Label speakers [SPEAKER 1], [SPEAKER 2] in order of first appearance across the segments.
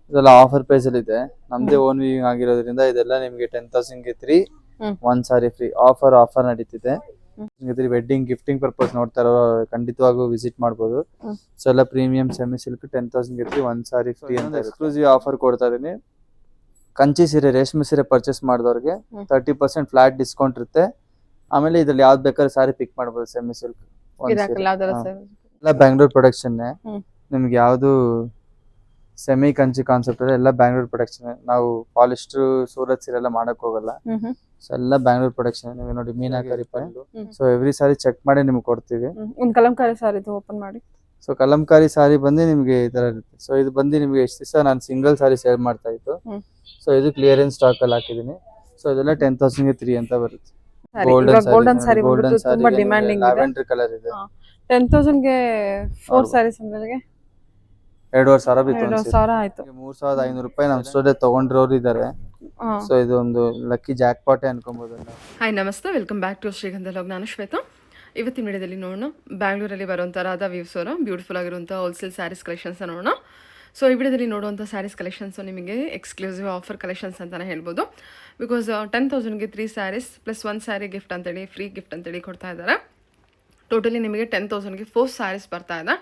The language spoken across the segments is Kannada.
[SPEAKER 1] ಇದೆಲ್ಲ ಆಫರ್ ಪ್ರೈಸ್ ಅಲ್ಲಿ ಇದೆ. ನಮ್ದೇ ಓನ್ ವಿವಿಂಗ್ ಆಗಿರೋದ್ರಿಂದ ಇದೆಲ್ಲ ನಿಮ್ಗೆ 10,000 ಗೆ 3 1 ಸಾರಿ ಫ್ರೀ ಆಫರ್ ನಡೀತಿದೆ. ವೆಡ್ಡಿಂಗ್ ಗಿಫ್ಟಿಂಗ್ ಪರ್ಪಸ್ ನೋಡ್ತಾ ಇರೋ ಖಂಡಿತವಾಗೂ ವಿಸಿಟ್ ಮಾಡಬಹುದು. ಸೊ ಎಲ್ಲ ಪ್ರೀಮಿಯಂ ಸೆಮಿ ಸಿಲ್ಕ್ 10,000 ಗೆ 3 1 ಸಾರಿ ಫ್ರೀ ಅಂತ ಎಕ್ಸ್ಕ್ಲೂಸಿವ್ ಆಫರ್ ಕೊಡ್ತಾ ಇದೀನಿ. ಕಂಚಿ ಸೀರೆ ರೇಷ್ಮೆ ಸೀರೆ ಪರ್ಚೇಸ್ ಮಾಡಿದವ್ರಿಗೆ 30% ಫ್ಲಾಟ್ ಡಿಸ್ಕೌಂಟ್ ಇರುತ್ತೆ. ಆಮೇಲೆ ಇದ್ರಲ್ಲಿ ಯಾವ್ದು ಬೇಕಾದ್ರೆ ಸಾರಿ ಪಿಕ್ ಮಾಡಬಹುದು. ಸೆಮಿ ಸಿಲ್ಕ್ ಎಲ್ಲ ಬ್ಯಾಂಗ್ಳೂರ್ ಪ್ರೊಡಕ್ಷನ್. ನಿಮ್ಗೆ ಯಾವ್ದು ಸೆಮಿ ಕಂಚಿ ಕಾನ್ಸೆಪ್ಟ್ ಎಲ್ಲ ಬ್ಯಾಂಗ್ಳೂರ್ ಪ್ರೊಡಕ್ಷನ್. ನಾವು ಪಾಲಿಸ್ಟರ್ ಸೂರತ್ ಸೀರೆ ಎಲ್ಲ ಮಾಡಕ್ ಹೋಗಲ್ಲ. ಸೊ ಎಲ್ಲ ಬ್ಯಾಂಗ್ಳೂರ್ ಪ್ರೊಡಕ್ಷನ್. ನೀವು ನೋಡಿ ಮೀನಾಕರಿ ಪಲ್ಲು. ಸೊ ಎವ್ರಿ ಸಾರಿ ಚೆಕ್ ಮಾಡಿ ನಿಮ್ಗೆ ಕೊಡ್ತೀವಿ.
[SPEAKER 2] ಒಂದು ಕಲಂಕಾರಿ ಸಾರಿ ಓಪನ್ ಮಾಡಿ.
[SPEAKER 1] ಸೊ ಕಲಂಕಾರಿ ಸಾರಿ ಬಂದು ನಿಮ್ಗೆ ಈ ತರ ಇರುತ್ತೆ. ಸೊ ಇದು ಬಂದು ನಿಮ್ಗೆ ಎಷ್ಟು ದಿವಸ ನಾನು ಸಿಂಗಲ್ ಸಾರಿ ಸೇಲ್ ಮಾಡ್ತಾ ಇತ್ತು. ಸೊ ಇದು ಕ್ಲಿಯರೆನ್ಸ್ ಸ್ಟಾಕ್ ಅಲ್ಲಿ ಹಾಕಿದೀನಿ. ಸೊ ಇದೆಲ್ಲ 10,000 ಗೆ 3 ಅಂತ ಬರುತ್ತೆ.
[SPEAKER 2] ಗೋಲ್ಡನ್ ಸಾರಿ ತುಂಬಾ ಡಿಮ್ಯಾಂಡಿಂಗ್ ಇದೆ.
[SPEAKER 1] ಲ್ಯಾವೆಂಡರ್ ಕಲರ್ ಇದೆ.
[SPEAKER 2] 10,000 ಗೆ 4 ಸಾರೀಸ್ ಅಂದ್ರೆ
[SPEAKER 1] 2,500 ಬಿತ್ತು.
[SPEAKER 2] 2,000 ಆಯ್ತು.
[SPEAKER 1] 3,500 ರೂಪಾಯಿ ನಮ್ಮ ಸ್ಟೋರ್ ತಗೊಂಡಿರೋರು ಇದಾರೆ. ಸೊ ಇದು ಒಂದು ಲಕ್ಕಿ ಜಾಕ್ ಪಾಟ್ ಅನ್ಕೊಬಹುದು.
[SPEAKER 2] ಹಾಯ್ ನಮಸ್ತೆ, ವೆಲ್ಕಮ್ ಬ್ಯಾಕ್ ಟು ಶ್ರೀಗಂಧ ಲಾಗ್. ನಾನು ಶ್ವೇತಾ. ಇವತ್ತಿನ ವಿಡಿಯೋದಲ್ಲಿ ನೋಡೋಣ ಬ್ಯಾಂಗ್ಳೂರಲ್ಲಿ ಬರುವಂಥ ರಾಧಾ ವ್ಯೂಸ್ ಅವರ ಬ್ಯೂಟಿಫುಲ್ ಆಗಿರುವಂಥ ಹೋಲ್ಸೇಲ್ ಸ್ಯಾರೀಸ್ ಕಲೆಕ್ಷನ್ಸ್ ನೋಡೋಣ. ಸೊ ಈ ವಿಡಿಯೋದಲ್ಲಿ ನೋಡುವಂಥ ಸ್ಯಾರೀಸ್ ಕಲೆಕ್ಷನ್ಸು ನಿಮಗೆ ಎಕ್ಸ್ಕ್ಲೂಸಿವ್ ಆಫರ್ ಕಲೆಕ್ಷನ್ಸ್ ಅಂತಲೇ ಹೇಳ್ಬೋದು. ಬಿಕಾಸ್ 10,000 ಗೆ 3 ಸ್ಯಾರೀಸ್ ಪ್ಲಸ್ 1 ಸ್ಯಾರಿ ಗಿಫ್ಟ್ ಅಂತೇಳಿ ಫ್ರೀ ಗಿಫ್ಟ್ ಅಂತೇಳಿ ಕೊಡ್ತಾ ಇದ್ದಾರೆ. ಟೋಟಲಿ ನಿಮಗೆ 10,000 ಗೆ 4 ಸ್ಯಾರೀಸ್ ಬರ್ತಾ ಇದೆ.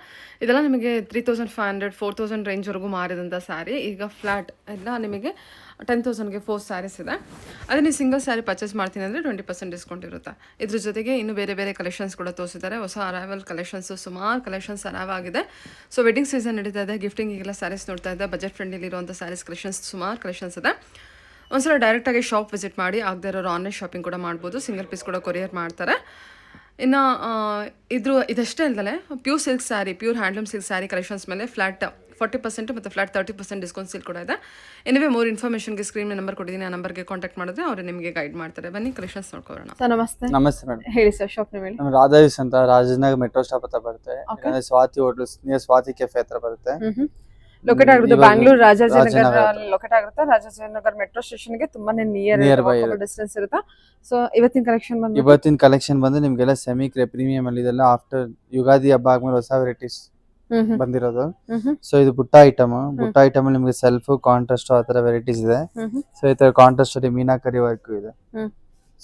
[SPEAKER 2] ಇದೆಲ್ಲ ನಿಮಗೆ 3,500 4,000 ರೇಂಜ್ವರೆಗೂ ಮಾರಿದಂಥ ಸ್ಯಾರಿ. ಈಗ ಫ್ಲಾಟ್ ಎಲ್ಲ ನಿಮಗೆ 10,000 ಗೆ 4 ಸ್ಯಾರೀಸ್ ಇದೆ. ಅದೇ ನೀವು ಸಿಂಗಲ್ ಸ್ಯಾರಿ ಪರ್ಚೇಸ್ ಮಾಡ್ತೀನಿ ಅಂದರೆ 20% ಡಿಸ್ಕೌಂಟ್ ಇರುತ್ತೆ. ಇದ್ರ ಜೊತೆಗೆ ಇನ್ನು ಬೇರೆ ಬೇರೆ ಕಲೆಕ್ಷನ್ಸ್ ಕೂಡ ತೋರಿಸಿದ್ದಾರೆ. ಹೊಸ ಅರೈವಲ್ ಕಲೆಕ್ಷನ್ಸು ಸುಮಾರು ಕಲೆಕ್ಷನ್ಸ್ ಅರೈವ್ ಆಗಿದೆ. ಸೊ ವೆಡ್ಡಿಂಗ್ ಸೀಸನ್ ನಡೀತಾ ಇದೆ. ಗಿಫ್ಟಿಂಗಿಗೆಲ್ಲ ಸ್ಯಾರೀಸ್ ನೋಡ್ತಾ ಇದೆ. ಬಜೆಟ್ ಫ್ರೆಂಡ್ಲಿ ಇರುವಂಥ ಸ್ಯಾರೀಸ್ ಕಲೆಕ್ಷನ್ಸ್ ಸುಮಾರು ಕಲೆಕ್ಷನ್ಸ್ ಇದೆ. ಒಂದ್ಸಲ ಡೈರೆಕ್ಟಾಗಿ ಶಾಪ್ ವಿಸಿಟ್ ಮಾಡಿ. ಆಗದೇ ಇರೋರು ಆನ್ಲೈನ್ ಶಾಪಿಂಗ್ ಕೂಡ ಮಾಡ್ಬೋದು. ಸಿಂಗಲ್ ಪೀಸ್ ಕೂಡ ಕೊರಿಯರ್ ಮಾಡ್ತಾರೆ. ಇನ್ನು ಇದಷ್ಟೇ ಅಲ್ಲದೆ pure silk sari, pure handloom silk sari collections ಮೇಲೆ ಫ್ಲಾಟ್ 40% ಮತ್ತು ಫ್ಲಾಟ್ 30% ಡಿಸ್ಕೌಂಟ್ ಸೇಲ್ ಕೂಡ ಇದೆ. ಎನಿವೇ ಮೋರ್ ಇನ್ಫಾರ್ಮೇಷನ್ಗೆ ಸ್ಕ್ರೀನ್ ನಂಬರ್ ಕೊಟ್ಟಿದ್ದೀನಿ. ಆ ನಂಬರ್ಗೆ ಕಾಂಟ್ಯಾಕ್ಟ್ ಮಾಡಿದ್ರೆ ಅವರು ನಿಮಗೆ ಗೈಡ್ ಮಾಡ್ತಾರೆ. ಬನ್ನಿ ಕಲೆಕ್ಷನ್ಸ್ ನೋಡ್ಕೊಳ್ಳೋಣ. ಸರ್ ನಮಸ್ತೆ.
[SPEAKER 1] ನಮಸ್ತೆ ಮೇಡಮ್.
[SPEAKER 2] ಹೇಳಿ ಸರ್, ಶಾಪ್ ನೇಮ್ ಹೇಳಿ.
[SPEAKER 1] ರಾಧಾ ವ್ಯೂಸ್ ಅಂತ ರಾಜನಗರ ಮೆಟ್ರೋ ಸ್ಟಾಪ್ ಹತ್ರ ಬರುತ್ತೆ. Swathi hotel near Swathi cafe ಹತ್ರ ಬರುತ್ತೆ.
[SPEAKER 2] ಲೊಕೇಟ್ ಆಗಿರೋದು ಬ್ಯಾಂಗ್ಳೂರ್ ರಾಜಾಜಿನಗರ ಲೊಕೇಟ್ ಆಗಿರುತ್ತೆ. ರಾಜಾಜಿನಗರ ಮೆಟ್ರೋ ಸ್ಟೇಷನ್ ಗೆ ತುಂಬಾನೇ ನಿಯರ್ ಬೈ ಡಿಸ್ಟೆನ್ಸ್ ಇರುತ್ತೆ. ಸೊ ಇವತ್ತಿನ ಕಲೆಕ್ಷನ್ ಬಂದು ನಿಮ್ಗೆಲ್ಲ ಸೆಮಿ ಪ್ರೀಮಿಯಂ ಅಲ್ಲಿ ಇದೆಲ್ಲ ಆಫ್ಟರ್ ಯುಗಾದಿ ಹಬ್ಬ ಆದ್ಮೇಲೆ ಹೊಸ ವೆರೈಟೀಸ್ ಬಂದಿರೋದು. ಸೊ ಇದು ಬುಟ್ಟ ಐಟಮ್ ಅಲ್ಲಿ ನಿಮ್ಗೆ ಸೆಲ್ಫ್ ಕಾಂಟ್ರಾಸ್ಟ್ ಆ ತರ ವೆರೈಟೀಸ್ ಇದೆ. ಸೊ ಈ ತರ ಕಾಂಟ್ರಾಸ್ಟ್ ಅಲ್ಲಿ ಮೀನಾಕರಿ ವರ್ಕ್ ಇದೆ.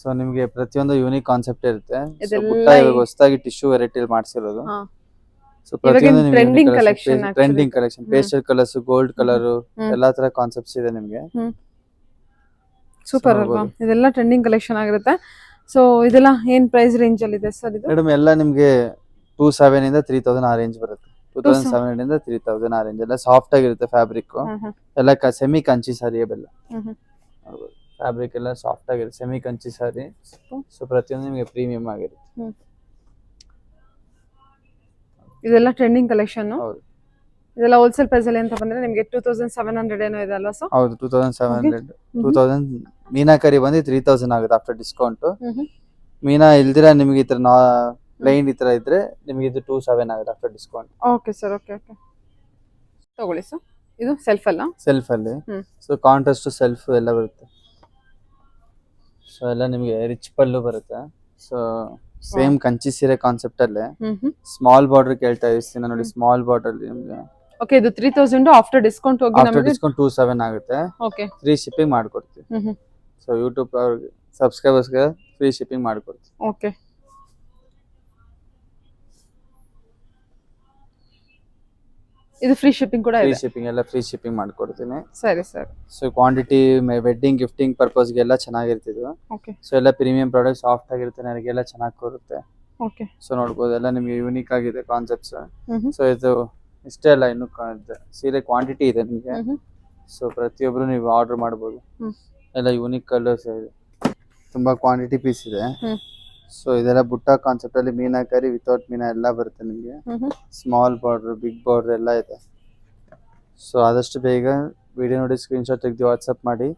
[SPEAKER 2] ಸೊ ನಿಮ್ಗೆ ಪ್ರತಿಯೊಂದು ಯೂನಿಕ್ ಕಾನ್ಸೆಪ್ಟ್ ಇರುತ್ತೆ. ಬುಟ್ಟ ಇವಾಗ ಹೊಸದಾಗಿ ಟಿಶ್ಯೂ ವೆರೈಟಿ ಮಾಡ್ಸಿರೋದು. ಸೊ ಪ್ರತಿಯೊಂದು trending collection pastel colours, gold colour ಎಲ್ಲಾ ತರ ಕಾನ್ಸೆಪ್ಟ್ಸ್ ಇದೆ ನಿಮ್ಗೆ. ಸೂಪರ್ ಅಲ್ವಾ? ಇದೆಲ್ಲ ಟ್ರೆಂಡಿಂಗ್ ಕಲೆಕ್ಷನ್ ಆಗಿರುತ್ತೆ. ಸೊ ಇದೆಲ್ಲ ಏನ್ ಪ್ರೈಸ್ ರೇಂಜ್ ಅಲ್ಲಿ ಇದೆ ಸರ್? ಇದು
[SPEAKER 1] ಮೇಡಮ್ ಎಲ್ಲ ನಿಮ್ಗೆ 2,700 ಇಂದ 3,000 ಆ ರೇಂಜ್ ಬರುತ್ತೆ. 2,700 ಇಂದ 3,000 ಆ ರೇಂಜ್. ಎಲ್ಲ ಸಾಫ್ಟ್ ಆಗಿರುತ್ತೆ ಫ್ಯಾಬ್ರಿಕ್. ಎಲ್ಲ ಸೆಮಿ ಕಂಚಿ ಸಾರಿ ಅವೆಲ್ಲ ಫ್ಯಾಬ್ರಿಕ್ ಎಲ್ಲ ಸಾಫ್ಟ್ ಆಗಿರುತ್ತೆ. ಸೆಮಿ ಕಂಚಿ ಸಾರಿ. ಸೊ ಪ್ರತಿಯೊಂದು ನಿಮಗೆ ಪ್ರೀಮಿಯಂ ಆಗಿರುತ್ತೆ.
[SPEAKER 2] ಇದೆಲ್ಲ ಟ್ರೆಂಡಿಂಗ್ ಕಲೆಕ್ಷನ್. ಇದೆಲ್ಲ ಹೋಲ್ಸೇಲ್ ಪ್ರೈಸ್ ಅಲ್ಲಿ ಅಂತ ಬಂದ್ರೆ ನಿಮಗೆ 2,700 ಏನೋ ಇದೆ ಅಲ್ವಾ ಸರ್?
[SPEAKER 1] ಹೌದು, 2,700. 2,000 ಮೀನಾಕರಿ ಬಂದು 3,000 ಆಗುತ್ತೆ ಆಫ್ಟರ್ ಡಿಸ್ಕೌಂಟ್. ಮೀನಾ ಇಲ್ದಿರ ನಿಮ್ಗೆ ಈ ತರ ಪ್ಲೈನ್ ಈ ತರ ಇದ್ರೆ ನಿಮ್ಗೆ ಇದು 2,700 ಆಗುತ್ತೆ after discount.
[SPEAKER 2] Okay sir, okay ತಗೊಳ್ಳಿ ಸರ್. ಇದು ಸೆಲ್ಫ್ ಅಲ್ಲ?
[SPEAKER 1] ಸೆಲ್ಫ್ ಅಲ್ಲಿ. ಸೊ ಕಾಂಟ್ರಾಸ್ಟ್ ಸೆಲ್ಫ್ ಎಲ್ಲ ಬರುತ್ತೆ. ಸೊ ಎಲ್ಲ ನಿಮ್ಗೆ ರಿಚ್ ಪಲ್ಲು ಬರುತ್ತೆ. ಸೊ ಸೇಮ್ ಕಂಚಿ ಸೀರೆ ಕಾನ್ಸೆಪ್ಟ್ ಅಲ್ಲೇ ಸ್ಮಾಲ್ ಬಾರ್ಡರ್ ಕೇಳ್ತಾ ಇದ್ದೀನಿ ನೋಡಿ. ಸ್ಮಾಲ್ ಬಾರ್ಡರ್ ಅಲ್ಲಿ ನಿಮ್ಗೆ
[SPEAKER 2] ಓಕೆ ಇದು 3,000 ಆಫ್ಟರ್ ಡಿಸ್ಕೌಂಟ್ ಹೋಗಿ
[SPEAKER 1] ಆಫ್ಟರ್ ಡಿಸ್ಕೌಂಟ್ 2,700 ಆಗುತ್ತೆ.
[SPEAKER 2] ಓಕೆ,
[SPEAKER 1] ಫ್ರೀ ಶಿಪ್ಪಿಂಗ್ ಮಾಡ್ಕೊಡ್ತೀವಿ. ಸೊ ಯೂಟ್ಯೂಬ್ ಅವ್ರಿಗೆ ಸಬ್ಸ್ಕ್ರೈಬರ್ಸ್ ಗೆ ಫ್ರೀ ಶಿಪ್ಪಿಂಗ್ ಮಾಡ್ಕೊಡ್ತೀವಿ.
[SPEAKER 2] ಓಕೆ, ಇದು ಫ್ರೀ ಶಿಪ್ಪಿಂಗ್ ಕೂಡ ಇದೆ.
[SPEAKER 1] ಫ್ರೀ ಶಿಪ್ಪಿಂಗ್ ಎಲ್ಲ ಫ್ರೀ ಶಿಪ್ಪಿಂಗ್ ಮಾಡ್ಕೊಡ್ತೀನಿ.
[SPEAKER 2] ಸರಿ sir.
[SPEAKER 1] So quantity wedding gifting purpose ಗೆ ಎಲ್ಲ ಚೆನ್ನಾಗಿರ್ತಿದ್ವು.
[SPEAKER 2] ಓಕೆ,
[SPEAKER 1] ಸೊ ಎಲ್ಲ ಪ್ರೀಮಿಯಂ ಪ್ರಾಡಕ್ಟ್ ಸಾಫ್ಟ್ ಆಗಿರುತ್ತೆ. ನನಗೆಲ್ಲ ಚೆನ್ನಾಗಿ ಕೊಡುತ್ತೆ.
[SPEAKER 2] ಓಕೆ,
[SPEAKER 1] ಸೊ ನೋಡ್ಬೋದು ಎಲ್ಲ ನಿಮ್ಗೆ ಯೂನಿಕ್ ಆಗಿದೆ ಕಾನ್ಸೆಪ್ಟ್ಸ್. ಸೊ ಇದು ಇಷ್ಟೇ ಅಲ್ಲ, ಇನ್ನು ಸೀರೆ ಕ್ವಾಂಟಿಟಿ ಇದೆ ನಿಮಗೆ. ಸೊ ಪ್ರತಿಯೊಬ್ರು ನೀವು ಆರ್ಡರ್ ಮಾಡ್ಬೋದು. ಎಲ್ಲ ಯೂನಿಕ್ ಕಲರ್ಸ್ ಇದೆ, ತುಂಬಾ ಕ್ವಾಂಟಿಟಿ ಪೀಸ್ ಇದೆ. ಸೊ ಇದೆಲ್ಲ ಬುಟ್ಟ ಕಾನ್ಸೆಪ್ಟ್ ಅಲ್ಲಿ ಮೀನಾಕರಿ ವಿತೌಟ್ ಮೀನಾ ಎಲ್ಲ ಬರುತ್ತೆ ನಿಮಗೆ. ಸ್ಮಾಲ್ ಬಾರ್ಡರ್, ಬಿಗ್ ಬಾರ್ಡರ್ ಎಲ್ಲ ಇದೆ. ಸೊ ಆದಷ್ಟು ಬೇಗ ವಿಡಿಯೋ ನೋಡಿ ಸ್ಕ್ರೀನ್ ಶಾಟ್ ತೆಗೆದು ವಾಟ್ಸ್ಆಪ್ ಮಾಡಿ.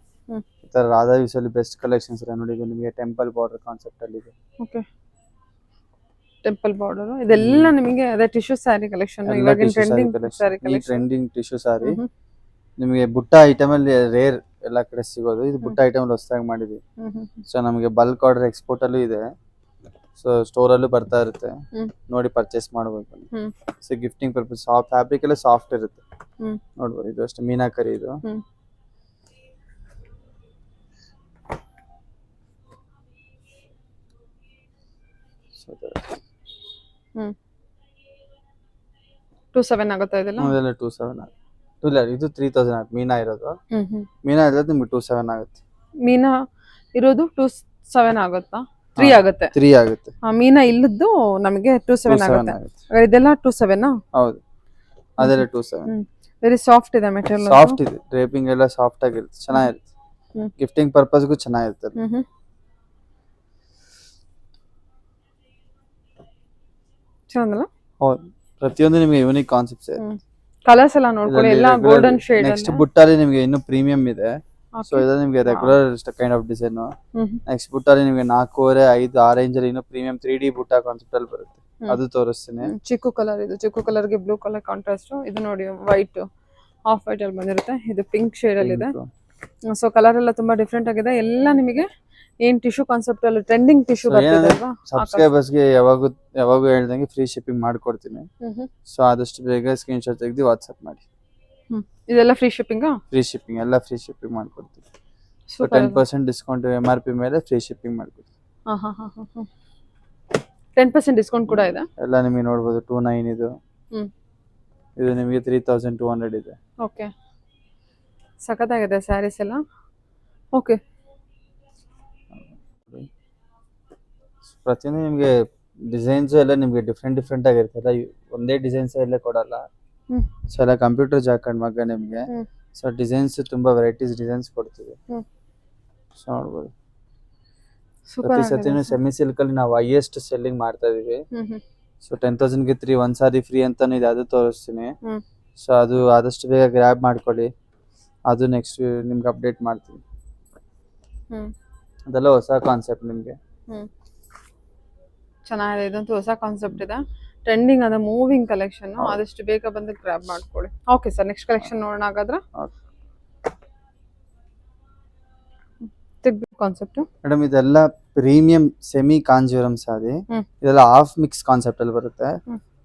[SPEAKER 1] ಈ ತರ ರಾಧಾ ವ್ಯೂಸ್ ಅಲ್ಲಿ ಬೆಸ್ಟ್ ಕಲೆಕ್ಷನ್ಸ್ ಇದೆ ನೋಡಿ. ಇದು ನಿಮಗೆ ಟೆಂಪಲ್ ಬಾರ್ಡರ್ ಕಾನ್ಸೆಪ್ಟ್ ಅಲ್ಲಿ ಇದೆ.
[SPEAKER 2] ಓಕೆ, ಟೆಂಪಲ್ ಬಾರ್ಡರ್ ಇದೆಲ್ಲ ನಿಮಗೆ ಅದೇ ಟಿಶ್ಯೂ ಸ್ಯಾರಿ ಕಲೆಕ್ಷನ್. ಇವಾಗ
[SPEAKER 1] ಟ್ರೆಂಡಿಂಗ್ ಟಿಶ್ಯೂ ಸ್ಯಾರಿ ನಿಮಗೆ ಬುಟ್ಟ ಐಟಮ್ ಅಲ್ಲಿ ರೇರ್ ಎಲ್ಲ ಕಡೆ ಸಿಗೋದು. ಇದು ಬುಟ್ಟ ಐಟಮ್ ಹೊಸದಾಗಿ ಮಾಡಿದ್ವಿ. ಸೊ ನಮಗೆ ಬಲ್ಕ್ ಆರ್ಡರ್ ಎಕ್ಸ್ಪೋರ್ಟ್ ಅಲ್ಲೂ ಇದೆ. ಸೊ ಸ್ಟೋರಲ್ಲೂ ಬರ್ತಾ ಇರುತ್ತೆ,
[SPEAKER 2] ಹ್ಮ್
[SPEAKER 1] ನೋಡಿ ಪರ್ಚೇಸ್ ಮಾಡ್ಬೋದು.
[SPEAKER 2] Hmm
[SPEAKER 1] so gifting purpose soft fabric ಎಲ್ಲ ಸಾಫ್ಟ್ ಇರುತ್ತೆ
[SPEAKER 2] ಹ್ಮ್
[SPEAKER 1] ನೋಡ್ಬೋದು. ಇದು ಅಷ್ಟೇ ಮೀನಾಕರಿ ಇದು.
[SPEAKER 2] ಹ್ಮ್
[SPEAKER 1] So,
[SPEAKER 2] ಹ್ಮ್ 27 ಆಗುತ್ತಾ ಇದೆಲ್ಲ?
[SPEAKER 1] ಇದೆಲ್ಲ 2700 ಇಲ್ಲ, ಇದು 3000 ಆಗುತ್ತೆ. ಮೀನಾ ಇರೋದು,
[SPEAKER 2] ಹ್ಮ್
[SPEAKER 1] ಮೀನಾ ಇರೋದು ನಿಮ್ಗೆ 27 ಆಗುತ್ತೆ.
[SPEAKER 2] ಮೀನಾ ಇರೋದು 27 ಆಗುತ್ತಾ? 3 ಆಗುತ್ತೆ.
[SPEAKER 1] 3 ಆಗುತ್ತೆ.
[SPEAKER 2] ಮೀನಾ ಇಲ್ಲದ್ದು ನಮಗೆ 27 ಆಗುತ್ತೆ.
[SPEAKER 1] ಆಗುತ್ತೆ.
[SPEAKER 2] ಇದೆಲ್ಲ 27
[SPEAKER 1] ಹೌದು, ಅದೆಲ್ಲ 27.
[SPEAKER 2] ವೆರಿ ಸಾಫ್ಟ್ ಇದೆ ಮೆಟೀರಿಯಲ್.
[SPEAKER 1] ಸಾಫ್ಟ್ ಇದೆ, ಡ್ರೇಪಿಂಗ್ ಎಲ್ಲ ಸಾಫ್ಟ್ ಆಗಿರುತ್ತೆ, ಚೆನ್ನಾಗಿರುತ್ತೆ.
[SPEAKER 2] ಹ್ಮ್.
[SPEAKER 1] ಗಿಫ್ಟಿಂಗ್ ಪರ್ಪಸ್ಗೂ ಚೆನ್ನಾಗಿರುತ್ತೆ.
[SPEAKER 2] ಚೆನ್ನಾಗಲ್ಲ?
[SPEAKER 1] ಹೌದು, ಪ್ರತಿಯೊಂದು ನಿಮಗೆ ಯೂನಿಕ್ ಕಾನ್ಸೆಪ್ಟ್ಸ್ ಇದೆ.
[SPEAKER 2] ಕಲರ್ಸ್ ಎಲ್ಲ ನೋಡ್ಕೊಳ್ಳಿ, ಎಲ್ಲ ಗೋಲ್ಡನ್ ಶೇಡ್.
[SPEAKER 1] ನೆಕ್ಸ್ಟ್ ಬುಟ್ಟಲ್ಲಿ ನಿಮಗೆ ಇನ್ನು ಪ್ರೀಮಿಯಂ ಇದೆ. ಸೊ ಇದು ನಿಮಗೆ regular kind of design. Next ಬುಟ್ಟಲ್ಲಿ ನಿಮಗೆ 4.5, 5 ಆ ರೇಂಜ್ ಅಲ್ಲಿ ಇನ್ನು ಪ್ರೀಮಿಯಂ 3D ಬುಟ್ಟ ಕಾನ್ಸೆಪ್ಟ್ ಅಲ್ಲಿ ಬರುತ್ತೆ, ಅದು ತೋರಿಸ್ತೀನಿ.
[SPEAKER 2] ಚಿಕ್ಕು ಕಲರ್, ಇದು ಚಿಕ್ಕು ಕಲರ್ ಗೆ ಬ್ಲೂ ಕಲರ್ ಕಾಂಟ್ರಾಸ್ಟ್. ಇದು ನೋಡಿ ವೈಟ್, ಆಫ್ ವೈಟ್ ಅಲ್ಲಿ ಬಂದಿರುತ್ತೆ. ಇದು ಪಿಂಕ್ ಶೇಡ್ ಅಲ್ಲಿ ಇದೆ. ಸೊ ಕಲರ್ ಎಲ್ಲ ತುಂಬಾ ಡಿಫ್ರೆಂಟ್ ಆಗಿದೆ. ಎಲ್ಲ ನಿಮಗೆ ಏನ್ ಟಿಶ್ಯೂ ಕಾನ್ಸೆಪ್ಟ್ ಅಲ್ಲಿ ಟ್ರೆಂಡಿಂಗ್ ಟಿಶ್ಯೂ ಬರ್ತಿದೆ ಅಲ್ವಾ?
[SPEAKER 1] ಸಬ್ಸ್ಕ್ರೈಬರ್ಸ್ ಗೆ ಯಾವಾಗೂ ಹೇಳ್ದಂಗೆ ಫ್ರೀ ಶಿಪ್ಪಿಂಗ್ ಮಾಡ್ಕೊಡ್ತೀನಿ. ಸೊ ಆದಷ್ಟು ಬೇಗ ಸ್ಕ್ರೀನ್ ಶಾಟ್ ತೆಗೆದು ವಾಟ್ಸ್ಆಪ್ ಮಾಡಿ.
[SPEAKER 2] ಇದೆಲ್ಲ ಫ್ರೀ ಶಿಪ್ಪಿಂಗ್?
[SPEAKER 1] ಫ್ರೀ ಶಿಪ್ಪಿಂಗ್, ಎಲ್ಲ ಫ್ರೀ ಶಿಪ್ಪಿಂಗ್ ಮಾಡ್ಕೊಡ್ತೀವಿ. ಸೊ 10% ಡಿಸ್ಕೌಂಟ್ MRP ಮೇಲೆ ಫ್ರೀ ಶಿಪ್ಪಿಂಗ್ ಮಾಡ್ಕೊಡ್ತೀವಿ.
[SPEAKER 2] 10% ಡಿಸ್ಕೌಂಟ್ ಕೂಡ ಇದೆ.
[SPEAKER 1] ಎಲ್ಲ ನಿಮಗೆ ನೋಡ್ಬೋದು. 29 ಇದು, ಇದು ನಿಮಗೆ 3200 ಇದೆ.
[SPEAKER 2] ಓಕೆ, ಸಖತ್ತಾಗಿದೆ ಸ್ಯಾರೀಸ್ ಎಲ್ಲ. ಓಕೆ,
[SPEAKER 1] ಪ್ರತಿಯೊಂದು ನಿಮಗೆ ಡಿಸೈನ್ಸ್ ಎಲ್ಲ ನಿಮಗೆ ಡಿಫ್ರೆಂಟ್ ಆಗಿರುತ್ತೆ. ಎಲ್ಲ ಒಂದೇ ಡಿಸೈನ್ಸ್ ಎಲ್ಲ ಕೊಡಲ್ಲ. ಸೊ ಎಲ್ಲ ಕಂಪ್ಯೂಟರ್ ಜಾಕಂಡ್ ಮಗ ನಿಮಗೆ. ಸೊ ಡಿಸೈನ್ಸ್ ತುಂಬಾ ವೆರೈಟೀಸ್ ಡಿಸೈನ್ಸ್ ಕೊಡ್ತೀವಿ. ಸೊ ನೋಡ್ಬೋದು. ಪ್ರತಿ ಸತಿನೂ ಸೆಮಿ ಸಿಲ್ಕ್ ಅಲ್ಲಿ ನಾವು ಹೈಯೆಸ್ಟ್ ಸೆಲ್ಲಿಂಗ್ ಮಾಡ್ತಾ ಇದೀವಿ. ಸೊ 10,000 ಗೆ 3 1 ಸಾರಿ ಫ್ರೀ ಅಂತಾನು ಇದೆ, ಅದು ತೋರಿಸ್ತೀನಿ. ಸೊ ಅದು ಆದಷ್ಟು ಬೇಗ ಗ್ರ್ಯಾಬ್ ಮಾಡ್ಕೊಳ್ಳಿ, ಅದು ನೆಕ್ಸ್ಟ್ ನಿಮ್ಗೆ ಅಪ್ಡೇಟ್ ಮಾಡ್ತೀನಿ. ಅದೆಲ್ಲ ಹೊಸ ಕಾನ್ಸೆಪ್ಟ್ ನಿಮಗೆ.
[SPEAKER 2] ಚೆನ್ನಾಗಿದೆ, ಇದಂತೂ ಹೊಸ ಕಾನ್ಸೆಪ್ಟ್ ಇದೆ, ಟ್ರೆಂಡಿಂಗ್ ಅದ, ಮೂವಿಂಗ್ ಕಲೆಕ್ಷನ್. ಆದಷ್ಟು ಬೇಗ ಬಂದು ಗ್ರ್ಯಾಬ್ ಮಾಡ್ಕೊಳ್ಳಿ. ಓಕೆ ಸರ್, ನೆಕ್ಸ್ಟ್ ಕಲೆಕ್ಷನ್ ನೋಡೋಣ ಹಾಗಾದ್ರೆ. ಕಾನ್ಸೆಪ್ಟ್
[SPEAKER 1] ಮೇಡಮ್, ಇದೆಲ್ಲ ಪ್ರೀಮಿಯಂ ಸೆಮಿ ಕಾಂಜೀವರಂ ಸಾರಿ. ಇದೆಲ್ಲ ಹಾಫ್ ಮಿಕ್ಸ್ ಕಾನ್ಸೆಪ್ಟ್ ಅಲ್ಲಿ ಬರುತ್ತೆ.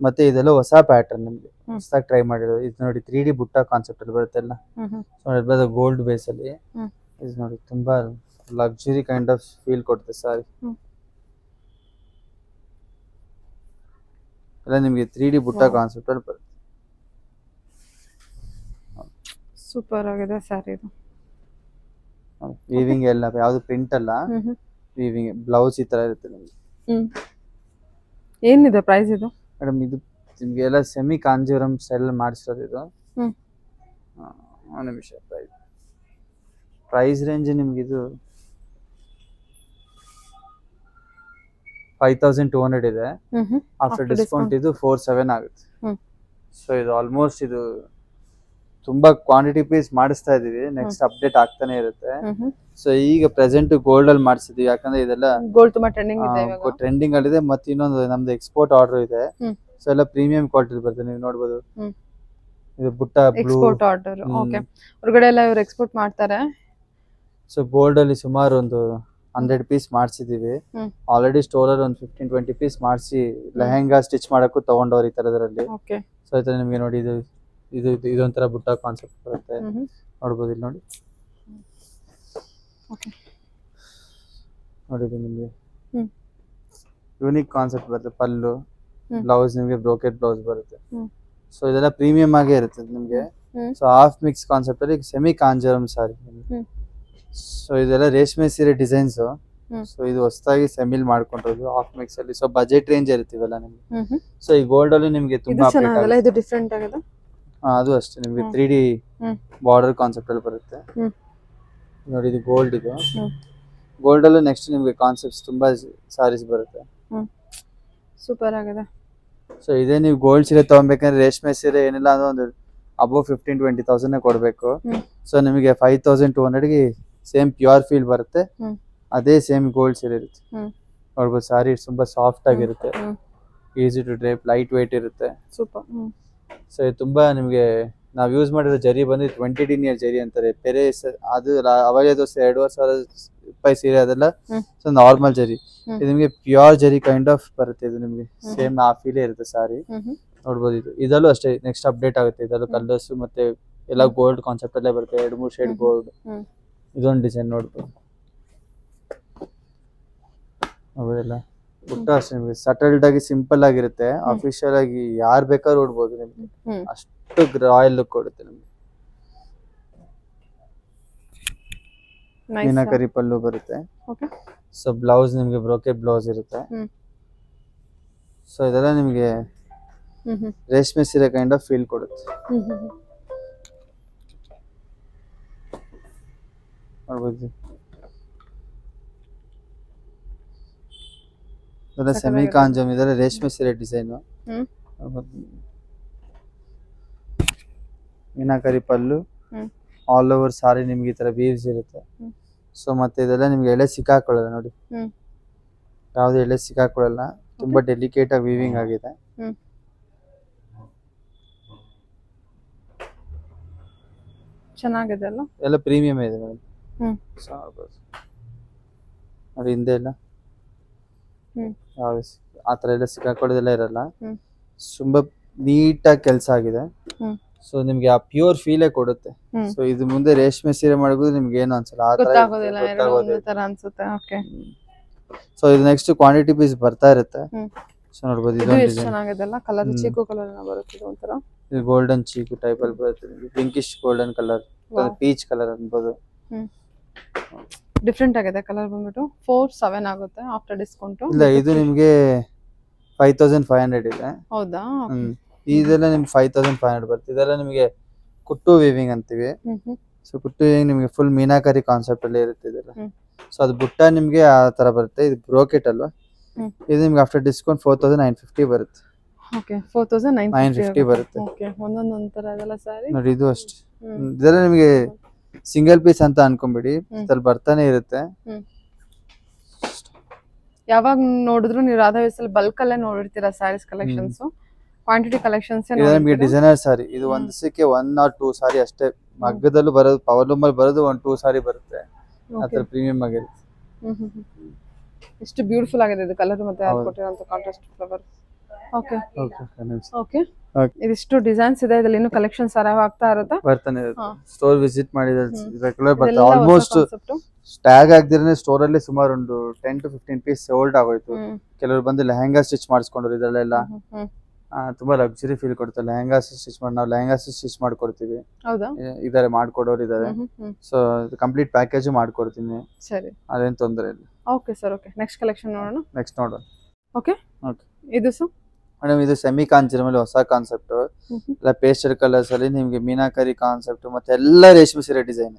[SPEAKER 1] ಮತ್ತೆ ಇದೆಲ್ಲ ಹೊಸ ಪ್ಯಾಟರ್ನ್ ನಿಮ್ಗೆ ಹೊಸದಾಗಿ ಟ್ರೈ ಮಾಡಿರೋದು. ಇದು ನೋಡಿ 3D ಬುಟ್ಟ ಕಾನ್ಸೆಪ್ಟ್ ಅಲ್ಲಿ ಬರುತ್ತೆ ಎಲ್ಲ. ನೋಡಿ ಗೋಲ್ಡ್ ಬೇಸ್ ಅಲ್ಲಿ. ಇದು ನೋಡಿ ತುಂಬಾ ಲಕ್ಸುರಿ ಕೈಂಡ್ ಆಫ್ ಫೀಲ್ ಕೊಡುತ್ತೆ ಸಾರಿ. ಎಲ್ಲ ನಿಮ್ಗೆ 3D ಬುಟ್ಟ ಕಾನ್ಸೆಪ್ಟ್ ಅಲ್ಲಿ ಬರುತ್ತೆ.
[SPEAKER 2] ಸೂಪರ್ ಆಗಿದೆ ಸ್ಯಾರಿ ಇದು.
[SPEAKER 1] ವೀವಿಂಗ್ ಎಲ್ಲ ಯಾವ್ದು ಪ್ರಿಂಟ್ ಅಲ್ಲ, ವೀವಿಂಗ್ ಬ್ಲೌಸ್ ಈ ತರ ಇರುತ್ತೆ ನಿಮ್ಗೆ.
[SPEAKER 2] ಏನಿದೆ ಪ್ರೈಸ್ ಇದು?
[SPEAKER 1] ಮೇಡಮ್ ಇದು ನಿಮ್ಗೆ ಎಲ್ಲ ಸೆಮಿ ಕಾಂಜೀವರಂ ಸ್ಟೈಲ್ ಮಾಡಿಸೋದು ಇದು. ಒಂದು ನಿಮಿಷ, ಪ್ರೈಸ್ ರೇಂಜ್ ನಿಮ್ಗೆ ಇದು 5200 ಇದೆ. ಆಫ್ಟರ್ ಡಿಸ್ಕೌಂಟ್ ಇದು 47 ಆಗುತ್ತೆ. ಸೊ ಇದು ಆಲ್ಮೋಸ್ಟ್ ಇದು ತುಂಬಾ ಕ್ವಾಂಟಿಟಿ ಪೀಸ್ ಮಾಡಿಸ್ತಾ ಇದೀವಿ, ನೆಕ್ಸ್ಟ್ ಅಪ್ಡೇಟ್ ಆಗ್ತಾನೆ ಇರುತ್ತೆ. ಸೊ ಈಗ ಪ್ರೆಸೆಂಟ್ ಗೋಲ್ಡ್ ಅಲ್ಲಿ ಮಾಡಿಸಿದೀವಿ, ಯಾಕಂದ್ರೆ ಇದೆಲ್ಲ
[SPEAKER 2] ಗೋಲ್ಡ್ ತುಂಬಾ ಟ್ರೆಂಡಿಂಗ್ ಇದೆ ಇವಾಗ.
[SPEAKER 1] ಟ್ರೆಂಡಿಂಗ್ ಅಲ್ಲಿ ಇದೆ. ಮತ್ತೆ ಇನ್ನೊಂದು ನಮ್ದು ಎಕ್ಸ್ಪೋರ್ಟ್ ಆರ್ಡರ್ ಇದೆ. ಸೊ ಎಲ್ಲ ಪ್ರೀಮಿಯಂ ಕ್ವಾಲಿಟಿ ಬರುತ್ತೆ, ನೀವು ನೋಡಬಹುದು. ಇದು ಬುಟ್ಟ
[SPEAKER 2] ಎಕ್ಸ್ಪೋರ್ಟ್ ಆರ್ಡರ್. ಓಕೆ, ಹೊರಗಡೆ ಎಲ್ಲ ಇವರು ಎಕ್ಸ್ಪೋರ್ಟ್ ಮಾಡ್ತಾರೆ.
[SPEAKER 1] ಸೊ ಗೋಲ್ಡ್ ಅಲ್ಲಿ ಸುಮಾರು ಒಂದು 100 ಪೀಸ್ ಮಾಡಿಸಿದೀವಿ ಆಲ್ರೆಡಿ. ಸ್ಟೋರ್ ಅಲ್ಲಿ ಒಂದು 15-20 ಪೀಸ್ ಮಾಡಿಸಿ ಲೆಹೆಂಗಾ ಸ್ಟಿಚ್ ಮಾಡಕ್ಕೂ ತಗೊಂಡವ್ರು ಈ ತರದ್ರಲ್ಲಿ. ಸೊ ಈ ತರ ನಿಮ್ಗೆ ನೋಡಿ, ಇದೊಂಥರ ಬುಟ್ಟ ಕಾನ್ಸೆಪ್ಟ್ ಬರುತ್ತೆ, ನೋಡ್ಬೋದು ಇಲ್ಲಿ ನೋಡಿ. ನೋಡಿ ನಿಮ್ಗೆ ಯೂನಿಕ್ ಕಾನ್ಸೆಪ್ಟ್ ಬರುತ್ತೆ. ಪಲ್ಲು, ಬ್ಲೌಸ್ ನಿಮ್ಗೆ ಬ್ರೋಕೆಟ್ ಬ್ಲೌಸ್ ಬರುತ್ತೆ. ಸೊ ಇದೆಲ್ಲ ಪ್ರೀಮಿಯಂ ಆಗೇ ಇರುತ್ತೆ ನಿಮ್ಗೆ. ಸೊ ಹಾಫ್ ಮಿಕ್ಸ್ ಕಾನ್ಸೆಪ್ಟ್ ಅಲ್ಲಿ ಸೆಮಿ ಕಾಂಜೀವರಂ ಸಾರಿ. ಸೊ ಇದೆಲ್ಲ ರೇಷ್ಮೆ ಸೀರೆ ಡಿಸೈನ್ಸ್. ಸೊ ಇದು ಹೊಸದಾಗಿ ಸೆಮಿಲ್ ಮಾಡ್ಕೊಂಡಿರೋದು ಹಾಫ್ ಮಿಕ್ಸ್ ಅಲ್ಲಿ. ಸೊ ಬಜೆಟ್ ರೇಂಜ್ ಇರ್ತೀವಲ್ಲ ನಿಮ್ಗೆ. ಸೊ ಈ ಗೋಲ್ಡ್ ಅಲ್ಲಿ ನಿಮ್ಗೆ ತುಂಬಾ
[SPEAKER 2] ಇದು ಡಿಫರೆಂಟ್ ಆಗಿದೆ.
[SPEAKER 1] ಅದು ಅಷ್ಟೇ ನಿಮ್ಗೆ 3D ಬಾರ್ಡರ್ ಕಾನ್ಸೆಪ್ಟ್ ಅಲ್ಲಿ ಬರುತ್ತೆ ನೋಡಿ. ಇದು ಗೋಲ್ಡ್, ಇದು ಗೋಲ್ಡ್ ಅಲ್ಲೂ ನೆಕ್ಸ್ಟ್ ನಿಮ್ಗೆ ಕಾನ್ಸೆಪ್ಟ್ಸ್ ತುಂಬಾ ಸಾರೀಸ್ ಬರುತ್ತೆ.
[SPEAKER 2] ಸೂಪರ್ ಆಗಿದೆ.
[SPEAKER 1] ಸೊ ಇದೇ ನೀವು ಗೋಲ್ಡ್ ಸೀರೆ ತಗೊಬೇಕಂದ್ರೆ ರೇಷ್ಮೆ ಸೀರೆ ಏನಿಲ್ಲ ಅಂದ್ರೆ ಒಂದು ಅಬೌವ್ 15,000-20,000 ಕೊಡ್ಬೇಕು. ಸೊ ನಿಮಗೆ 5,200 ಗೆ ಸೇಮ್ ಪ್ಯೂರ್ ಫೀಲ್ ಬರುತ್ತೆ. ಅದೇ ಸೇಮ್ ಗೋಲ್ಡ್ ಸೀರೆ ಇರುತ್ತೆ, ನೋಡ್ಬೋದು. ಸಾರಿ ತುಂಬಾ ಸಾಫ್ಟ್ ಆಗಿರುತ್ತೆ, easy to drape, light weight ಇರುತ್ತೆ.
[SPEAKER 2] ಸೂಪರ್.
[SPEAKER 1] ಸೊ ಇದು ತುಂಬಾ ನಿಮ್ಗೆ ನಾವ್ ಯೂಸ್ ಮಾಡಿರೋ ಜರಿ ಬಂದು 20 ಡಿನಿಯರ್ ಜರಿ ಅಂತಾರೆ. ಪೆರೆ ಅದು ಅವಾಗ 2,500 ಸಿಪ್ಪೈ ಸೀರೆ ಅದೆಲ್ಲ
[SPEAKER 2] ಹ್ಮ್.
[SPEAKER 1] ಸೊ ನಾರ್ಮಲ್ ಜರಿ.
[SPEAKER 2] ಹ್ಮ್.
[SPEAKER 1] ಇದು ನಿಮ್ಗೆ ಪ್ಯೂರ್ ಜರಿ ಕೈಂಡ್ ಆಫ್ ಬರುತ್ತೆ. ಇದು ನಿಮ್ಗೆ ಸೇಮ್ ಆ ಫೀಲೇ ಇರುತ್ತೆ ಸಾರಿ. ನೋಡ್ಬೋದು ಇದಲ್ಲೂ ಅಷ್ಟೇ ನೆಕ್ಸ್ಟ್ ಅಪ್ಡೇಟ್ ಆಗುತ್ತೆ. ಇದಲ್ಲೂ ಕಲರ್ಸ್ ಮತ್ತೆ ಎಲ್ಲ ಗೋಲ್ಡ್ ಕಾನ್ಸೆಪ್ಟ್ ಅಲ್ಲೇ ಬರುತ್ತೆ. 2-3 ಶೇಡ್ ಗೋಲ್ಡ್. ಇದೊಂದು ಡಿಸೈನ್ ನೋಡ್ಬೋದು. ಹೌದಲ್ಲ ಊಟ ಅಷ್ಟೇ ನಿಮ್ಗೆ ಸಟಲ್ಡ್ ಆಗಿ ಸಿಂಪಲ್ ಆಗಿರುತ್ತೆ. ಅಫಿಷಿಯಲ್ ಆಗಿ ಯಾರು ಬೇಕಾದ್ರೂ ಉಡ್ಬೋದು ನಿಮ್ಗೆ. ಅಷ್ಟು ರಾಯಲ್ ಲುಕ್ ಕೊಡುತ್ತೆ ನಿಮ್ಗೆ. ಮೀನಾಕರಿ ಪಲ್ಲು ಬರುತ್ತೆ. ಸೊ ಬ್ಲೌಸ್ ನಿಮ್ಗೆ ಬ್ರೋಕೆಟ್ ಬ್ಲೌಸ್ ಇರುತ್ತೆ. ಸೊ ಇದೆಲ್ಲ ನಿಮ್ಗೆ ರೇಷ್ಮೆ ಸೀರೆ ಕೈಂಡ್ ಆಫ್ ಫೀಲ್ ಕೊಡುತ್ತೆ. ನೋಡ್ಬೋದು ಇದೆಲ್ಲ ಸೆಮಿ ಕಾಂಜಮ್, ಇದೆಲ್ಲ ರೇಷ್ಮೆ ಸೀರೆ ಡಿಸೈನು. ಮೀನಾಕರಿ ಪಲ್ಲು ಆಲ್ ಓವರ್ ಸಾರಿ ನಿಮ್ಗೆ ಈ ತರ ವೀವ್ಸ್ ಇರುತ್ತೆ. ಸೊ ಮತ್ತೆ ಇದೆಲ್ಲ ನಿಮ್ಗೆ ಎಳೆ ಸಿಕ್ಕಾಕೊಳ್ಳಲ್ಲ ನೋಡಿ, ಯಾವ್ದು ಎಳೆ ಸಿಕ್ಕಾಕೊಳ್ಳಲ್ಲ. ತುಂಬಾ ಡೆಲಿಕೇಟ್ ಆಗಿ ವೀವಿಂಗ್ ಆಗಿದೆ.
[SPEAKER 2] ಚೆನ್ನಾಗಿದೆ ಅಲ್ಲ,
[SPEAKER 1] ಎಲ್ಲ ಪ್ರೀಮಿಯಂ ಇದೆ ಮೇಡಮ್. ನೋಡಿ ಹಿಂದೆ ಎಲ್ಲ ಆ ತರ ಎಲ್ಲ ಸಿಕ್ಕಾಕೊಳ್ಳೋದೆಲ್ಲ ಇರಲ್ಲ. ತುಂಬಾ ನೀಟಾಗಿ ಕೆಲಸ ಆಗಿದೆ. ಸೊ ನಿಮ್ಗೆ ಆ ಪ್ಯೂರ್ ಫೀಲೇ ಕೊಡುತ್ತೆ. ಸೊ ಇದು ಮುಂದೆ ರೇಷ್ಮೆ ಸೀರೆ ಮಾಡಿದ್ರು ನಿಮ್ಗೆ ಏನು ಅನ್ಸಲ್ಲ, ಆ ತರ
[SPEAKER 2] ಅನ್ಸುತ್ತೆ.
[SPEAKER 1] ಸೊ ಇದು ನೆಕ್ಸ್ಟ್ ಕ್ವಾಂಟಿಟಿ ಪೀಸ್ ಬರ್ತಾ ಇರುತ್ತೆ. ಸೊ ನೋಡ್ಬೋದು ಇದೊಂದು ಡಿಸೈನ್
[SPEAKER 2] ಚೆನ್ನಾಗಿದೆಲ್ಲ, ಕಲರ್ ಚೀಕು ಕಲರ್ ಬರುತ್ತೆ ಒಂಥರ.
[SPEAKER 1] ಇದು ಗೋಲ್ಡನ್ ಚೀಕು ಟೈಪ್ ಅಲ್ಲಿ ಬರುತ್ತೆ. Pinkish golden colour, peach colour ಅನ್ಬೋದು.
[SPEAKER 2] ಡಿಫ್ರೆಂಟ್ ಆಗಿದೆ ಕಲರ್ ಬಂದ್ಬಿಟ್ಟು. 4,700 ಆಗುತ್ತೆ ಆಫ್ಟರ್ ಡಿಸ್ಕೌಂಟ್.
[SPEAKER 1] ಇಲ್ಲ ಇದು ನಿಮ್ಗೆ 5,500 ಇದೆ.
[SPEAKER 2] ಹೌದಾ?
[SPEAKER 1] ಇದೆಲ್ಲ ನಿಮ್ಗೆ 5,500 ಬರುತ್ತೆ. ಇದೆಲ್ಲ ನಿಮಗೆ ಕುಟ್ಟು ವೀವಿಂಗ್ ಅಂತೀವಿ. ಸೊ ಕುಟ್ಟು ವೀವಿಂಗ್ ನಿಮ್ಗೆ ಫುಲ್ ಮೀನಾಕರಿ ಕಾನ್ಸೆಪ್ಟ್ ಅಲ್ಲಿ ಇರುತ್ತೆ ಇದೆಲ್ಲ. ಸೊ ಅದು ಬುಟ್ಟ ನಿಮ್ಗೆ ಆ ತರ ಬರುತ್ತೆ. ಇದು ಬ್ರೋಕೆಟ್ ಅಲ್ವಾ, ಇದು ನಿಮ್ಗೆ ಆಫ್ಟರ್ ಡಿಸ್ಕೌಂಟ್ 4,950 ಬರುತ್ತೆ.
[SPEAKER 2] ಓಕೆ, 4,950
[SPEAKER 1] ಬರುತ್ತೆ.
[SPEAKER 2] ಓಕೆ, ಒಂದೊಂದು ತರ ಅದೆಲ್ಲ ಸಾರಿ
[SPEAKER 1] ನೋಡಿ. ಇದು ಅಷ್ಟೇ, ಇದೆಲ್ಲ ನಿಮ್ಗೆ ಸಿಂಗಲ್ ಪೀಸ್ ಅಂತ ಅನ್ಕೊಂಬಿಡಿ, ಇದ್ರಲ್ಲಿ ಬರ್ತಾನೆ ಇರುತ್ತೆ.
[SPEAKER 2] ಯಾವಾಗ ನೋಡಿದ್ರು ನೀವು ರಾಧಾ ವೇಸಲ್ಲಿ ಬಲ್ಕ್ ಅಲ್ಲೇ ನೋಡಿರ್ತೀರಾ ಸ್ಯಾರೀಸ್ ಕಲೆಕ್ಷನ್ಸ್, ಕ್ವಾಂಟಿಟಿ ಕಲೆಕ್ಷನ್ಸ್.
[SPEAKER 1] ನಿಮ್ಗೆ ಡಿಸೈನರ್ ಸಾರಿ ಇದು ಒಂದಕ್ಕೆ 1 or 2 ಸಾರಿ ಅಷ್ಟೇ. ಮಗ್ಗದಲ್ಲೂ ಬರೋದು, ಪವರ್ ಲೂಮ್ ಅಲ್ಲಿ ಬರೋದು 1-2 ಸಾರಿ ಬರುತ್ತೆ. ಆತರ ಪ್ರೀಮಿಯಂ ಆಗಿರುತ್ತೆ.
[SPEAKER 2] ಎಷ್ಟು ಬ್ಯೂಟಿಫುಲ್ ಆಗಿದೆ ಇದು ಕಲರ್ ಮತ್ತೆ ಅದು ಕೊಟ್ಟಿರೋಂತ ಕಾಂಟ್ರಾಸ್ಟ್ ಫ್ಲವರ್. ಓಕೆ ಓಕೆ, ಇದಿಷ್ಟು ಡಿಸೈನ್ಸ್ ಇದೆ. ಇದ್ರಲ್ಲಿ ಇನ್ನು ಕಲೆಕ್ಷನ್ಸ್ ಆಗ್ತಾ ಇರುತ್ತೆ,
[SPEAKER 1] ಬರ್ತಾನೆ ಇರುತ್ತೆ. ಸ್ಟೋರ್ ವಿಸಿಟ್ ಮಾಡಿದ್ರೆ ರೆಗ್ಯುಲರ್ ಬರ್ತಾರೆ. ಆಲ್ಮೋಸ್ಟ್ ಟ್ಯಾಗ್ ಆಗದಿರನೆ ಸ್ಟೋರ್ ಅಲ್ಲಿ ಸುಮಾರು ಒಂದು 10 to 15 ಪೀಸ್ ಸೋಲ್ಡ್ ಆಗೋಯ್ತು. ಕೆಲವರು ಬಂದು ಲೆಹಂಗಾ ಸ್ಟಿಚ್ ಮಾಡಿಸ್ಕೊಂಡ್ರು. ಇದರಲ್ಲೆಲ್ಲ ತುಂಬಾ ಲಕ್ಸುರಿ ಫೀಲ್ ಕೊಡುತ್ತೆ. ಲೆಹಂಗಾ ಸ್ಟಿಚ್ ಮಾಡಿ, ನಾವು ಲೆಹಂಗಾ ಸ್ಟಿಚ್ ಮಾಡ್ಕೊಡ್ತೀವಿ. ಇದಾರೆ ಮಾಡ್ಕೊಡೋರು ಇದಾರೆ. ಸೊ ಕಂಪ್ಲೀಟ್ ಪ್ಯಾಕೇಜ್ ಮಾಡ್ಕೊಡ್ತೀನಿ. ಸರಿ, ಅದೇನ್ ತೊಂದರೆ ಇಲ್ಲ.
[SPEAKER 2] Okay sir. Okay, next collection ನೋಡೋಣ.
[SPEAKER 1] ನೆಕ್ಸ್ಟ್ ನೋಡೋಣ.
[SPEAKER 2] ಓಕೆ ಓಕೆ, ಇದು ಸರ್
[SPEAKER 1] ಮೇಡಮ್ ಇದು ಸೆಮಿ ಕಾಂಚಿನ ಮೇಲೆ ಹೊಸ ಕಾನ್ಸೆಪ್ಟ್. ಎಲ್ಲ ಪೇಸ್ಟಲ್ ಕಲರ್ಸ್ ಅಲ್ಲಿ ನಿಮ್ಗೆ ಮೀನಾಕರಿ ಕಾನ್ಸೆಪ್ಟ್ ಮತ್ತೆ ಎಲ್ಲ ರೇಷ್ಮೆ ಸೀರೆ ಡಿಸೈನ್.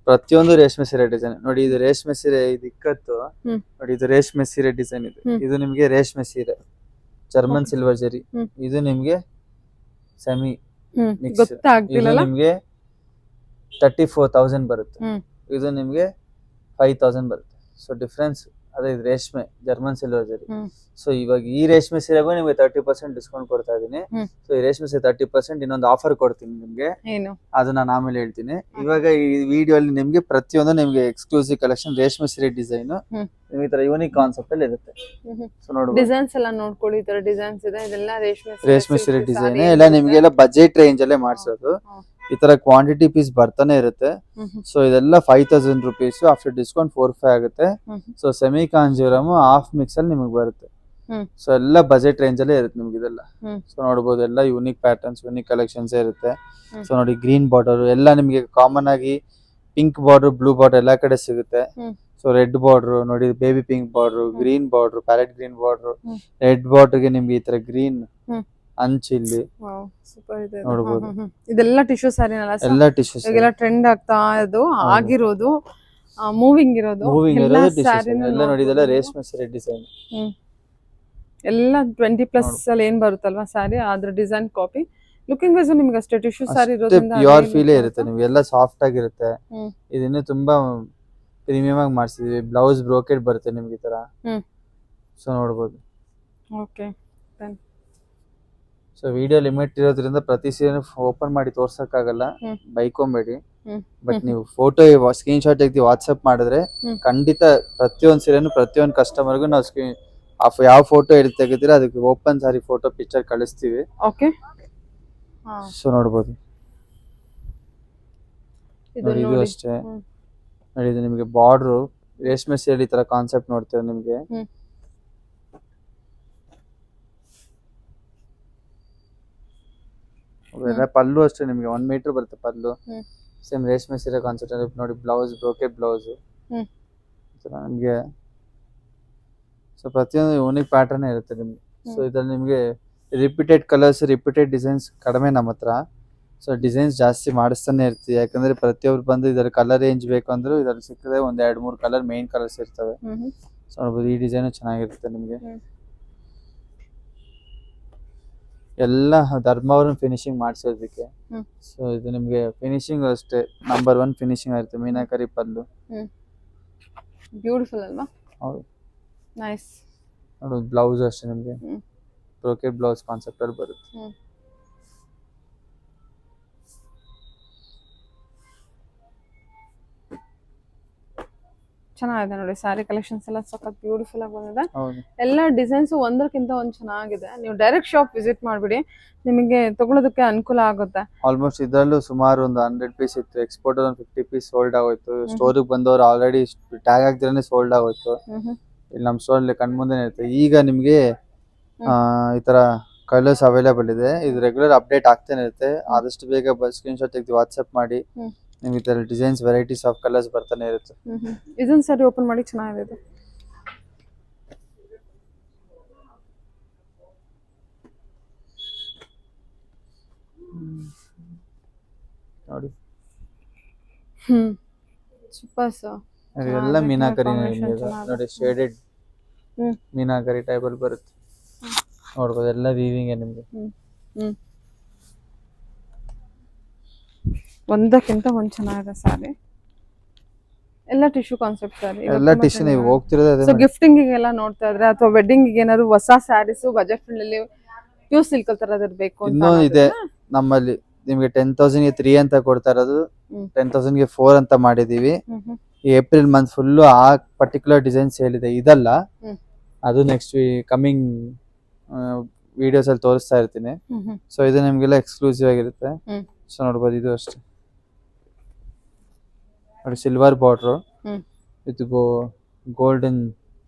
[SPEAKER 1] ಪ್ರತಿಯೊಂದು ರೇಷ್ಮೆ ಸೀರೆ ಡಿಸೈನ್ ನೋಡಿ. ಇದು ರೇಷ್ಮೆ ಸೀರೆ, ಇದು ಇಕ್ಕತ್ತು ನೋಡಿ. ಇದು ರೇಷ್ಮೆ ಸೀರೆ ಡಿಸೈನ್ ಇದೆ. ಇದು ನಿಮ್ಗೆ ರೇಷ್ಮೆ ಸೀರೆ ಜರ್ಮನ್ ಸಿಲ್ವರ್ ಜರಿ. ಇದು ನಿಮ್ಗೆ ಸೆಮಿ ಮಿಕ್ಸ್. ಇದು ನಿಮ್ಗೆ 34,000 ಬರುತ್ತೆ. ಇದು ನಿಮ್ಗೆ 5,000 ಬರುತ್ತೆ. ಸೊ ಡಿಫ್ರೆನ್ಸ್ ಅದೇ. ಇದು ರೇಷ್ಮೆ ಜರ್ಮನ್ ಸಿಲ್ವರ್ ಜರಿ. ಸೊ ಇವಾಗ ಈ ರೇಷ್ಮೆ ಸೀರೆಗೂ ನಿಮ್ಗೆ 30% ಡಿಸ್ಕೌಂಟ್ ಕೊಡ್ತಾ ಇದೀನಿ. ಸೊ ಈ ರೇಷ್ಮೆ ಸೀರೆ 30% ಇನ್ನೊಂದು ಆಫರ್ ಕೊಡ್ತೀನಿ ನಿಮ್ಗೆ, ಅದು ನಾನು ಆಮೇಲೆ ಹೇಳ್ತೀನಿ. ಇವಾಗ ಈ ವಿಡಿಯೋ ಅಲ್ಲಿ ನಿಮ್ಗೆ ಪ್ರತಿಯೊಂದು ನಿಮ್ಗೆ ಎಕ್ಸ್ಕ್ಲೂಸಿವ್ ಕಲೆಕ್ಷನ್ ರೇಷ್ಮೆ ಸೀರೆ ಡಿಸೈನ್ ನಿಮ್ಗೆ ಈ ತರ ಯೂನಿಕ್ ಕಾನ್ಸೆಪ್ಟ್ ಅಲ್ಲಿ ಇರುತ್ತೆ. ಸೊ ನೋಡಿ
[SPEAKER 2] ಡಿಸೈನ್ಸ್ ಎಲ್ಲ ನೋಡ್ಕೊಳ್ಳಿ, ಈ ತರ ಡಿಸೈನ್ಸ್ ಇದೆ. ಇದೆಲ್ಲ
[SPEAKER 1] ರೇಷ್ಮೆ ಸೀರೆ ಡಿಸೈನ್ ಎಲ್ಲ ನಿಮ್ಗೆಲ್ಲ ಬಜೆಟ್ ರೇಂಜ್ ಅಲ್ಲೇ ಮಾಡ್ಸೋದು. ಈ ತರ ಕ್ವಾಂಟಿಟಿ ಪೀಸ್ ಬರ್ತಾನೆ ಇರುತ್ತೆ. ಸೊ ಇದೆಲ್ಲ 5,000 rupees ಆಫ್ಟರ್ ಡಿಸ್ಕೌಂಟ್ 4,500 ಆಗುತ್ತೆ. So semi Kanjeevaram half mix ಅಲ್ಲಿ ನಿಮಗೆ ಬರುತ್ತೆ. ಸೊ ಎಲ್ಲ ಬಜೆಟ್ ರೇಂಜ್ ಅಲ್ಲೇ ಇರುತ್ತೆ ನಿಮ್ಗೆ ಇದೆಲ್ಲ. ಸೊ ನೋಡಬಹುದು ಎಲ್ಲ ಯೂನಿಕ್ ಪ್ಯಾಟರ್ನ್ಸ್, ಯೂನಿಕ್ ಕಲೆಕ್ಷನ್ಸ್ ಇರುತ್ತೆ. ಸೊ ನೋಡಿ ಗ್ರೀನ್ ಬಾರ್ಡರ್ ಎಲ್ಲ ನಿಮ್ಗೆ ಕಾಮನ್ ಆಗಿ ಪಿಂಕ್ ಬಾರ್ಡರ್, ಬ್ಲೂ ಬಾರ್ಡರ್ ಎಲ್ಲಾ ಕಡೆ ಸಿಗುತ್ತೆ. ಸೊ ರೆಡ್ ಬಾರ್ಡರ್ ನೋಡಿ, baby pink border, green border, parrot green border, red border ಗೆ ನಿಮ್ಗೆ ಈ ತರ ಗ್ರೀನ್ ಅಂಚಿಲ್ಲಿ ನೋಡಬಹುದು.
[SPEAKER 2] ಇದೆಲ್ಲ ಟಿಶ್ಯೂ ಸ್ಯಾರಿ,
[SPEAKER 1] ಎಲ್ಲ ಟಿಶ್ಯೂ
[SPEAKER 2] ಎಲ್ಲ ಟ್ರೆಂಡ್ ಆಗ್ತಾ ಇರೋದು, ಆಗಿರೋದು, ಮೂವಿಂಗ್ ಇರೋದು
[SPEAKER 1] ಎಲ್ಲ ನೋಡಿ. ಇದೆಲ್ಲ ರೇಷ್ಮೆ ಸೀರೆ ಡಿಸೈನ್
[SPEAKER 2] ಎಲ್ಲ 20+ ಅಲ್ಲಿ ಏನ್ ಬರುತ್ತಲ್ವಾ ಸ್ಯಾರಿ, ಅದ್ರ ಡಿಸೈನ್ ಕಾಪಿ. ಲುಕಿಂಗ್ ವೈಸ್ ನಿಮ್ಗೆ ಅಷ್ಟೇ ಟಿಶ್ಯೂ ಸ್ಯಾರಿ ಇರೋದ್ರಿಂದ
[SPEAKER 1] ಪ್ಯೂರ್ ಫೀಲ್ ಇರುತ್ತೆ. ನಿಮ್ಗೆ ಎಲ್ಲ ಸಾಫ್ಟ್ ಆಗಿರುತ್ತೆ. ಇದನ್ನು ತುಂಬಾ ಪ್ರೀಮಿಯಂ ಆಗಿ ಮಾಡಿಸಿದೀವಿ. ಬ್ಲೌಸ್ ಬ್ರೋಕೆಟ್ ಬರುತ್ತೆ ನಿಮ್ಗೆ ಈ ತರ. ಸೊ ನೋಡಬಹುದು.
[SPEAKER 2] ಓಕೆ,
[SPEAKER 1] ಸೊ ವಿಡಿಯೋ ಲಿಮಿಟ್ ಇರೋದ್ರಿಂದ ಪ್ರತಿ ಸೀರೆ ಓಪನ್ ಮಾಡಿ ತೋರ್ಸಕ್ಕಾಗಲ್ಲ, ಬೈಕೊಂಬೇಡಿ. ಬಟ್ ನೀವು ಫೋಟೋ ಸ್ಕ್ರೀನ್ ಶಾಟ್ ತೆಗ್ದು ವಾಟ್ಸಪ್ ಮಾಡಿದ್ರೆ ಖಂಡಿತ ಪ್ರತಿಯೊಂದು ಸೀರೆನು ಪ್ರತಿಯೊಂದು ಕಸ್ಟಮರ್ಗೂ ನಾವು ಯಾವ ಫೋಟೋ ತೆಗಿತೀರಾ ಅದಕ್ಕೆ ಓಪನ್ ಸಾರಿ ಫೋಟೋ ಪಿಕ್ಚರ್ ಕಳಿಸ್ತೀವಿ.
[SPEAKER 2] ಓಕೆ,
[SPEAKER 1] ಸೊ ನೋಡ್ಬೋದು ನೋಡಿ, ಇದು ಅಷ್ಟೇ ನೋಡಿ. ಇದು ನಿಮಗೆ ಬಾರ್ಡ್ರು ರೇಷ್ಮೆ ಸೀರೆ ಈ ತರ ಕಾನ್ಸೆಪ್ಟ್ ನೋಡ್ತೀರಾ ನಿಮ್ಗೆ. ಪಲ್ಲು ಅಷ್ಟೇ ನಿಮ್ಗೆ 1 ಮೀಟರ್ ಬರುತ್ತೆ ಪಲ್ಲು. ಸೇಮ್ ರೇಷ್ಮೆ ಸೀರೆ ಕಾನ್ಸೆಪ್ಟ್ ನೋಡಿ. ಬ್ಲೌಸ್ ಬ್ರೋಕೆಟ್ ಬ್ಲೌಸ್ ನಿಮ್ಗೆ. ಸೊ ಪ್ರತಿಯೊಂದು ಯೂನಿಕ್ ಪ್ಯಾಟರ್ನ್ ಇರುತ್ತೆ ನಿಮ್ಗೆ. ಸೊ ಇದ್ರಲ್ಲಿ ನಿಮ್ಗೆ ರಿಪೀಟೆಡ್ ಕಲರ್ಸ್ ರಿಪೀಟೆಡ್ ಡಿಸೈನ್ಸ್ ಕಡಿಮೆ ನಮ್ಮ ಹತ್ರ. ಸೊ ಡಿಸೈನ್ಸ್ ಜಾಸ್ತಿ ಮಾಡಿಸ್ತಾನೆ ಇರ್ತೀವಿ, ಯಾಕಂದ್ರೆ ಪ್ರತಿಯೊಬ್ರು ಬಂದು ಇದರ ಕಲರ್ ರೇಂಜ್ ಬೇಕು ಅಂದ್ರೂ ಇದ್ರಲ್ಲಿ ಸಿಕ್ಕದೆ 1-2-3 ಕಲರ್ ಮೇನ್ ಕಲರ್ಸ್ ಇರ್ತವೆ. ಸೊ ನೋಡ್ಬೋದು, ಈ ಡಿಸೈನ್ ಚೆನ್ನಾಗಿರುತ್ತೆ ನಿಮ್ಗೆ. ಎಲ್ಲ ಧರ್ಮವರಂ ಫಿನಿಶಿಂಗ್ ಮಾಡಿಸೋದಕ್ಕೆ. ಸೊ ಇದು ನಿಮ್ಗೆ ಫಿನಿಶಿಂಗ್ ಅಷ್ಟೇ ನಂಬರ್ 1 ಫಿನಿಶಿಂಗ್ ಆಗಿರುತ್ತೆ. ಮೀನಾಕರಿ ಪಲ್ಲು
[SPEAKER 2] ಬ್ಯೂಟಿಫುಲ್ ಅಲ್ವಾ?
[SPEAKER 1] ಹೌದು,
[SPEAKER 2] ನೈಸ್.
[SPEAKER 1] ನೋಡು ಬ್ಲೌಸ್ ಅಷ್ಟೇ ನಿಮ್ಗೆ ಬ್ರೋಕೆಟ್ ಬ್ಲೌಸ್ ಕಾನ್ಸೆಪ್ಟ್ ಅಲ್ಲಿ ಬರುತ್ತೆ.
[SPEAKER 2] ಚೆನ್ನಾಗಿದೆ ನೋಡಿ, ಸ್ಯಾರಿ ಕಲೆಕ್ಷನ್ಸ್ ಎಲ್ಲ ಸಖತ್ ಬ್ಯೂಟಿಫುಲ್ ಆಗಿ ಬಂದಿದೆ. ಎಲ್ಲ ಡಿಸೈನ್ಸ್ ಒಂದಕ್ಕಿಂತ ಒಂದು ಚೆನ್ನಾಗಿದೆ. ನೀವು ಡೈರೆಕ್ಟ್ ಶಾಪ್ ವಿಸಿಟ್ ಮಾಡ್ಬಿಡಿ, ನಿಮಗೆ ತಗೊಳ್ಳೋದಕ್ಕೆ ಅನುಕೂಲ ಆಗುತ್ತೆ.
[SPEAKER 1] ಆಲ್ಮೋಸ್ಟ್ ಇದರಲ್ಲೂ ಸುಮಾರು ಒಂದು 100 ಪೀಸ್ ಇತ್ತು. ಎಕ್ಸ್ಪೋರ್ಟ್ ಒಂದು 50 ಪೀಸ್ ಸೋಲ್ಡ್ ಆಗೋಯ್ತು. ಸ್ಟೋರಿಗೆ ಬಂದವರು ಆಲ್ರೆಡಿ ಟ್ಯಾಗ್ ಹಾಕ್ದಿರನೇ ಸೋಲ್ಡ್ ಆಗೋಯ್ತು. ಇಲ್ಲಿ ನಮ್ಮ ಸ್ಟೋರ್ ಅಲ್ಲಿ ಕಣ್ಮುಂದೆ ಇರುತ್ತೆ. ಈಗ ನಿಮ್ಗೆ ಈ ತರ ಕಲರ್ಸ್ ಅವೈಲೇಬಲ್ ಇದೆ. ಇದು ರೆಗ್ಯುಲರ್ ಅಪ್ಡೇಟ್ ಆಗ್ತಾನೆ ಇರುತ್ತೆ. ಆದಷ್ಟು ಬೇಗ ಸ್ಕ್ರೀನ್ ಶಾಟ್ ತೆಗೆದು ವಾಟ್ಸ್ಆಪ್ ಮಾಡಿ. ನಿಮ್ಗೆ ಇದರ ಡಿಸೈನ್ಸ್ ವೆರೈಟೀಸ್ ಆಫ್ ಕಲರ್ಸ್ ಬರ್ತಾನೆ ಇರುತ್ತೆ.
[SPEAKER 2] ಇದನ್ನ ಸರಿ ಓಪನ್ ಮಾಡಿ, ಚೆನ್ನಾಗಿದೆ.
[SPEAKER 1] ನೋಡಿ
[SPEAKER 2] ಸೂಪರ್ ಸರ್.
[SPEAKER 1] ಎಲ್ಲ ಮೀನಾಕರಿ ನೋಡಿ, ಶೇಡೆಡ್ ಮೀನಾಕರಿ ಟೈಪ್ ಅಲ್ಲಿ ಬರುತ್ತೆ. ನೋಡ್ಬೋದು, ಎಲ್ಲ ವೀವಿಂಗ್ ನಿಮ್ಗೆ.
[SPEAKER 2] ಒಂದಕ್ಕಿಂತ ಒಂದು ಚೆನ್ನಾಗಿದೆ ಸ್ಯಾರಿ. ಎಲ್ಲ ಟಿಶ್ಯೂ ಕಾನ್ಸೆಪ್ಟ್ ಸ್ಯಾರಿ.
[SPEAKER 1] ಎಲ್ಲ ಟಿಶ್ಯೂ ನೀವು ಹೋಗ್ತಿರೋದು.
[SPEAKER 2] ಸೊ ಗಿಫ್ಟಿಂಗ್ ಎಲ್ಲ ನೋಡ್ತಾ ಇದ್ರೆ ಅಥವಾ ವೆಡ್ಡಿಂಗ್ ಏನಾದ್ರು ಹೊಸ saris budget friendly pure silk ತರ ಇರಬೇಕು ಅಂತ
[SPEAKER 1] ಇನ್ನೂ ಇದೆ ನಮ್ಮಲ್ಲಿ. ನಿಮ್ಗೆ 10,000 ಗೆ 3 ಅಂತ ಕೊಡ್ತಾ ಇರೋದು 10,000 ಗೆ 4 ಅಂತ ಮಾಡಿದೀವಿ. ಈ ಏಪ್ರಿಲ್ ಮಂತ್ ಫುಲ್ಲು ಆ ಪರ್ಟಿಕ್ಯುಲರ್ ಡಿಸೈನ್ಸ್ ಹೇಳಿದೆ. ಇದಲ್ಲ, ಅದು ನೆಕ್ಸ್ಟ್ ಕಮಿಂಗ್ ವಿಡಿಯೋಸ್ ಅಲ್ಲಿ ತೋರಿಸ್ತಾ ಇರ್ತೀನಿ. ಸೊ ಇದು ನಿಮ್ಗೆಲ್ಲ ಎಕ್ಸ್ಕ್ಲೂಸಿವ್ ಆಗಿರುತ್ತೆ. ಸೊ ನೋಡ್ಬೋದು, ಇದು ಅಷ್ಟೇ ನೋಡಿ, ಸಿಲ್ವರ್ ಬಾರ್ಡ್ರು ಇದು ಗೋಲ್ಡನ್